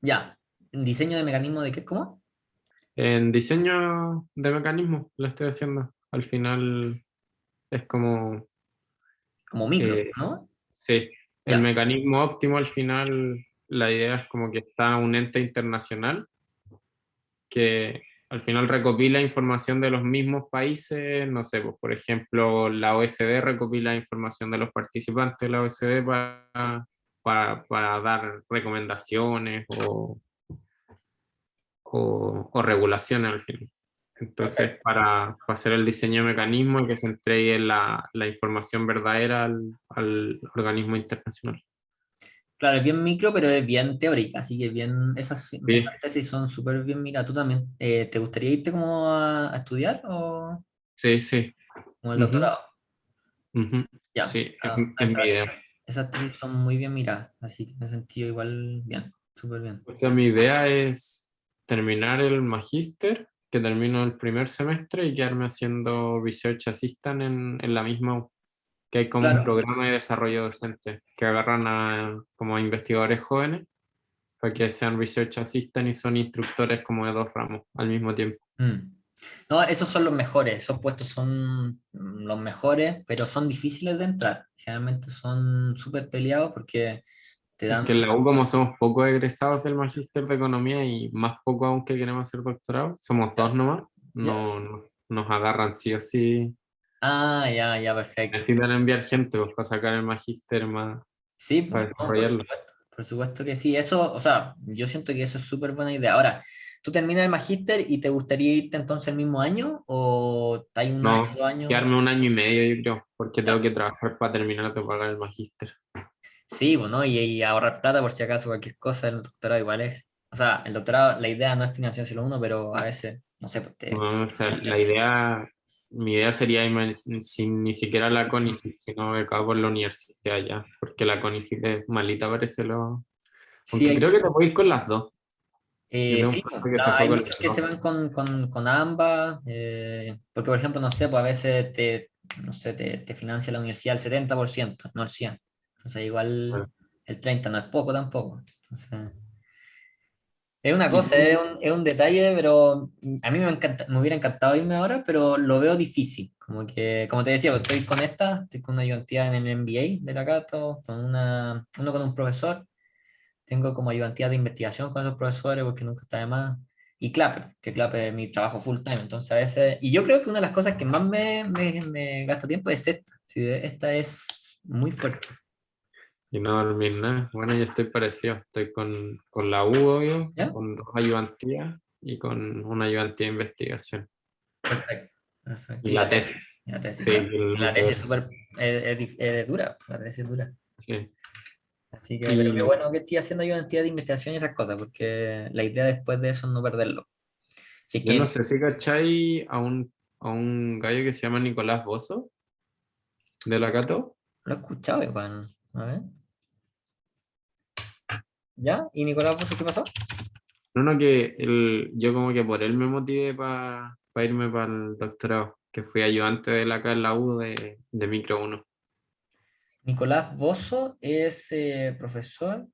Ya, diseño de mecanismo de qué, ¿cómo? En diseño de mecanismos la estoy haciendo. Al final es como, Como micro, eh, ¿no? sí, el Ya. mecanismo óptimo al final, la idea es como que está un ente internacional que al final recopila información de los mismos países, no sé, pues, por ejemplo, la OSD recopila información de los participantes de la OSD para dar recomendaciones o regulaciones al final. Entonces, Perfecto. para hacer el diseño de mecanismo y que se entregue la información verdadera al organismo internacional. Claro, es bien micro, pero es bien teórica, así que bien, Sí, esas tesis son súper bien miradas. ¿Tú también te gustaría irte como a estudiar o sí, sí. como el Ujú, doctorado? ujú. Ya, Sí, es mi idea. esas tesis son muy bien miradas, así que en ese sentido igual bien, súper bien. O sea, mi idea es terminar el magíster, que termino el primer semestre y quedarme haciendo research assistant en la misma U, que hay como un Claro. programa de desarrollo docente que agarran como a investigadores jóvenes para que sean research assistant y son instructores como de 2 ramos al mismo tiempo. Mm. No, esos son los mejores, esos puestos son los mejores, pero son difíciles de entrar. Generalmente son súper peleados porque te Es dan... que en la U, como somos pocos egresados del magíster de economía y más poco aún que queremos hacer doctorado, somos ¿Ya? 2 nomás, ¿Ya? nos agarran sí o sí. Ah, ya, ya, perfecto. Necesitan enviar gente pues, para sacar el magíster más, Sí, para pues, no, desarrollarlo. por supuesto que sí. Eso, o sea, yo siento que eso es súper buena idea. Ahora, ¿tú terminas el magíster y te gustaría irte entonces el mismo año o hay un año, No, 2 años? quedarme 1 año y medio, yo creo, porque tengo Ya. que trabajar para terminar de pagar el magíster. Sí, bueno, y ahorrar plata por si acaso cualquier cosa, el doctorado igual es, o sea, el doctorado, la idea no es financiárselo uno, pero a veces, no sé, pues te No, o sea, financias tú. mi idea sería irme sin ni siquiera la CONICYT, sino becado por la universidad ya, porque la CONICYT es malita, parece lo. Sí, Aunque creo que te puedo ir con las dos. Yo tengo un sí, pues, profe que se fue hay con las muchos que se dos. van con ambas, porque por ejemplo, no sé, pues a veces no sé, te financia la universidad el 70%, no el 100%. Entonces igual Bueno, el 30 no es poco tampoco. Entonces, es una ¿y cosa, tú? es un detalle, pero a mí me hubiera encantado irme ahora, pero lo veo difícil. Como que, como te decía, pues, estoy con una ayudantía en el MBA de la Cato, uno con un profesor. Tengo como ayudantía de investigación con esos profesores porque nunca está de más. Y Clapper, que Clapper es mi trabajo full time. Entonces a veces, y yo creo que una de las cosas que más me gasta tiempo es esta. Sí, esta es muy fuerte. Y no dormir nada. Bueno, yo estoy parecido. Estoy con la U, obvio, ¿Ya? con 2 ayudantías y con una ayudantía de investigación. Perfecto, perfecto. Y Y la tesis. la tesis, Sí, claro. que es La lo tesis es peor. súper, es dura, la tesis es dura. Sí. Así que, pero qué Y bueno que estoy haciendo ayudantía de investigación y esas cosas, porque la idea después de eso es no perderlo. Si es yo no que sé si cachai a un gallo que se llama Nicolás Bozo, de la Cato. lo he escuchado igual. A ver. ¿Ya? ¿Y Nicolás, Bosso, qué pasó? No, no, yo como que por él me motivé para irme para el doctorado, que fui ayudante de acá en la U de Micro 1. Nicolás Bosso es profesor.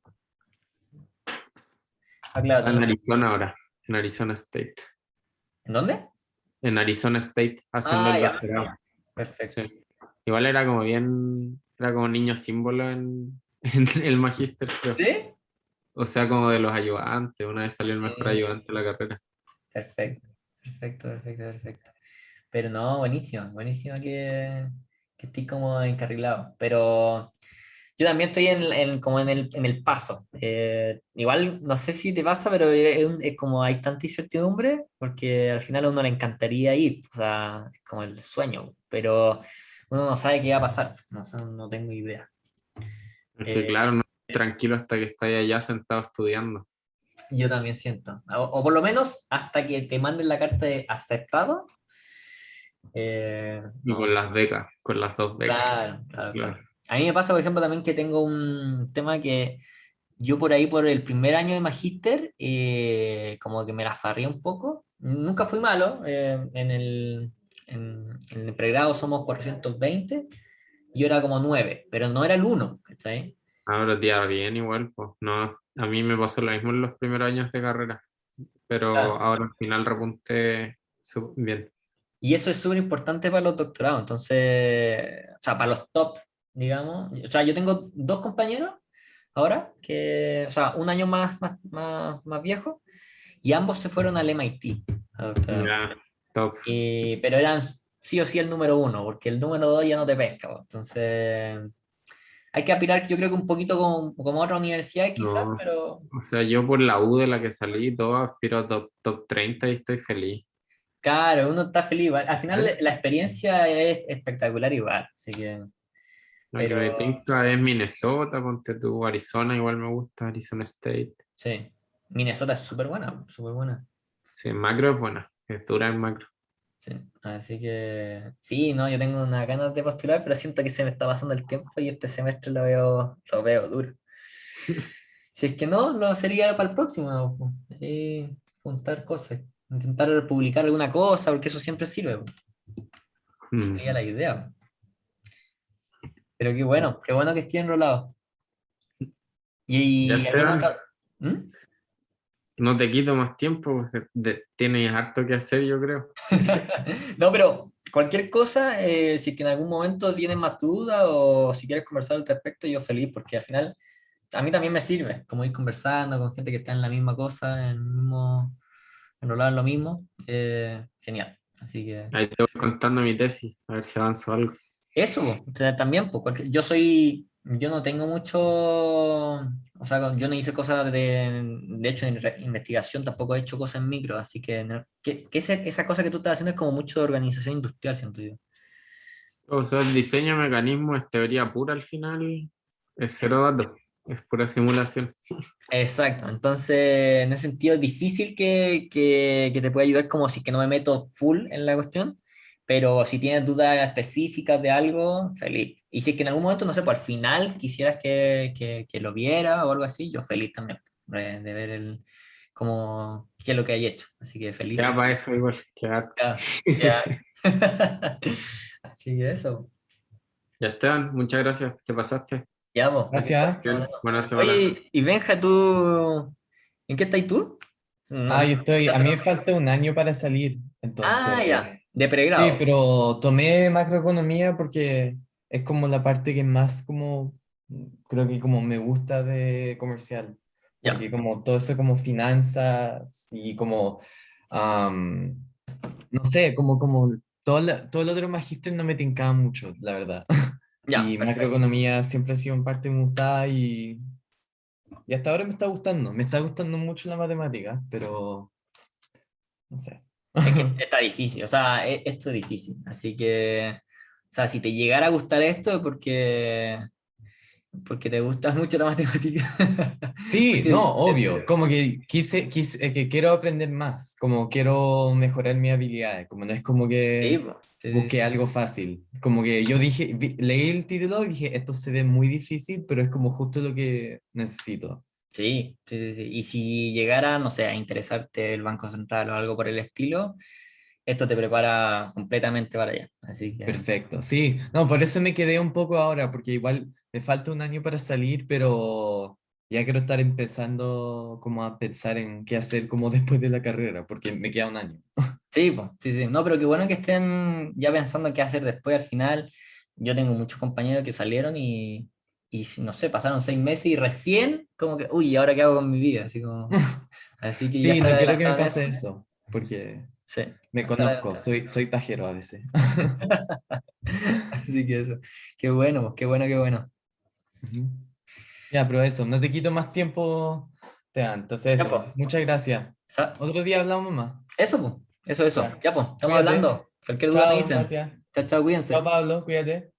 Ah, claro, Está en Arizona ahora, en Arizona State. ¿en dónde? En Arizona State, haciendo Ah, el ya, doctorado. ya. Perfecto. Sí. Igual era como niño símbolo en el magíster, creo. ¿Sí? O sea, como de los ayudantes. Una vez salió el mejor Eh, ayudante de la carrera. Perfecto, perfecto, perfecto, perfecto. Pero no, buenísimo, buenísimo que estés como encarrilado. Pero yo también estoy como en el paso. Igual, no sé si te pasa, pero es como hay tanta incertidumbre, porque al final a uno le encantaría ir, o sea, es como el sueño, pero uno no sabe qué va a pasar, no, sé, no tengo idea. Es que Eh, claro, no estás tranquilo hasta que estás allá sentado estudiando. yo también siento, o por lo menos hasta que te manden la carta de aceptado. Y No, con las becas, con las 2 becas. claro, claro, Claro. claro. A mí me pasa, por ejemplo, también que tengo un tema que yo por ahí, por el primer año de magíster, como que me la farrié un poco. Nunca fui malo. En el pregrado somos 420 y yo era como 9, pero no era el 1, ¿cachai? Ahora te iba bien igual, pues no, a mí me pasó lo mismo en los primeros años de carrera, pero Claro. ahora al final repunté bien. Y eso es súper importante para los doctorados. Entonces, o sea, para los top, digamos. O sea, yo tengo dos compañeros ahora, o sea, un año más viejo, y ambos se fueron al MIT, a doctorado. Ya, top. Pero eran sí o sí el número uno, porque el número dos ya no te pesca, po. Entonces, hay que aspirar, yo creo que un poquito como otra universidad quizás, No, pero o sea, yo por la U de la que salí, todo aspiro a top 30 y estoy feliz. claro, uno está feliz igual. Al final ¿Eh? la experiencia es espectacular igual, así que, La que pero me tinca es Minnesota, ponte tú, Arizona, igual me gusta, Arizona State. sí, Minnesota es súper buena, súper buena. Sí, en macro es buena, es dura en macro. Sí, así que sí, no, yo tengo unas ganas de postular, pero siento que se me está pasando el tiempo y este semestre lo veo duro. Si es que no, lo sería para el próximo, po. Juntar cosas, intentar publicar alguna cosa, porque eso siempre sirve, po. Mm. Sería la idea. Pero qué bueno que esté enrolado. Ya ¿Y alguna Esteban, otra? ¿Mm? no te quito más tiempo, pues, tienes harto que hacer, yo creo. No, pero cualquier cosa, si es que en algún momento tienes más dudas o si quieres conversar al respecto, yo feliz, porque al final a mí también me sirve, como ir conversando con gente que está en la misma cosa, enrolado en lo mismo, genial. Así que Ahí te voy contando mi tesis, a ver si avanzo algo. eso, po, o sea, también, pues, yo no tengo mucho, o sea, yo no hice cosas de hecho, en investigación tampoco he hecho cosas en micro, así que, esa cosa que tú estás haciendo es como mucho de organización industrial, siento yo. O sea, el diseño de mecanismo es teoría pura al final, es cero datos, es pura simulación. Exacto, entonces en ese sentido es difícil que te pueda ayudar como si que no me meto full en la cuestión, pero si tienes dudas específicas de algo, feliz. Y si es que en algún momento, no sé, pues al final quisieras que lo viera o algo así, yo feliz también de ver qué es lo que hay hecho. Así que feliz, Ya feliz. para eso igual, quedar. Ya, ya. Así que eso, Ya Esteban, muchas gracias, te pasaste. ya, pues, cualquier cosa, Gracias. estamos Bien, hablando. buena semana. Oye, y Benja, ¿tú en qué estás tú? No, Ah, no, yo estoy, a mí me no. falta un año para salir, Ah, entonces, ya, de sí, pregrado. pero tomé macroeconomía porque es como la parte que más como, creo que como me gusta de comercial, Ya, porque como todo eso como finanzas y como, am, no sé, como todo el otro magíster no me tincaba mucho, la verdad. ya, Y perfecto. macroeconomía siempre ha sido en parte que me gustaba y hasta ahora me está gustando mucho la matemática, pero no sé. Es que está difícil, o sea, esto es difícil. Así que, o sea, si te llegara a gustar esto es porque te gusta mucho la matemática. Sí, Porque no, obvio, como que que quiero aprender más, como quiero mejorar mis habilidades, como no es como sí, que po, sí, sí, busque sí. algo fácil, como que yo dije, leí el título y dije, esto se ve muy difícil, pero es como justo lo que necesito. Sí, sí, sí, sí. Y si llegara, no sé, a interesarte el Banco Central o algo por el estilo, esto te prepara completamente para allá. Así que, Perfecto, sí, no, por eso me quedé un poco ahora, porque igual me falta un año para salir, pero ya quiero estar empezando como a pensar en qué hacer como después de la carrera, porque me queda un año. sí, po, sí, sí. No, pero qué bueno que estén ya pensando qué hacer después. Al final, yo tengo muchos compañeros que salieron y no sé, pasaron 6 meses y recién, como que, uy, ¿y ahora qué hago con mi vida? Así que ya Sí, están no quiero que me adelantados en eso. pase eso. porque Sí. me conozco, soy pajero a veces. Así que eso. Qué bueno, qué bueno, qué bueno. Ujú. Ya, pero eso, no te quito más tiempo, Tea. Entonces Ya, eso, pues. muchas gracias. Otro día hablamos más. Eso, pues. Eso. Ya, Ya, pues. Estamos cuídate. hablando. Cualquier duda me Chao, dicen. gracias. Chao, chao, cuídense. Chao, Pablo, cuídate.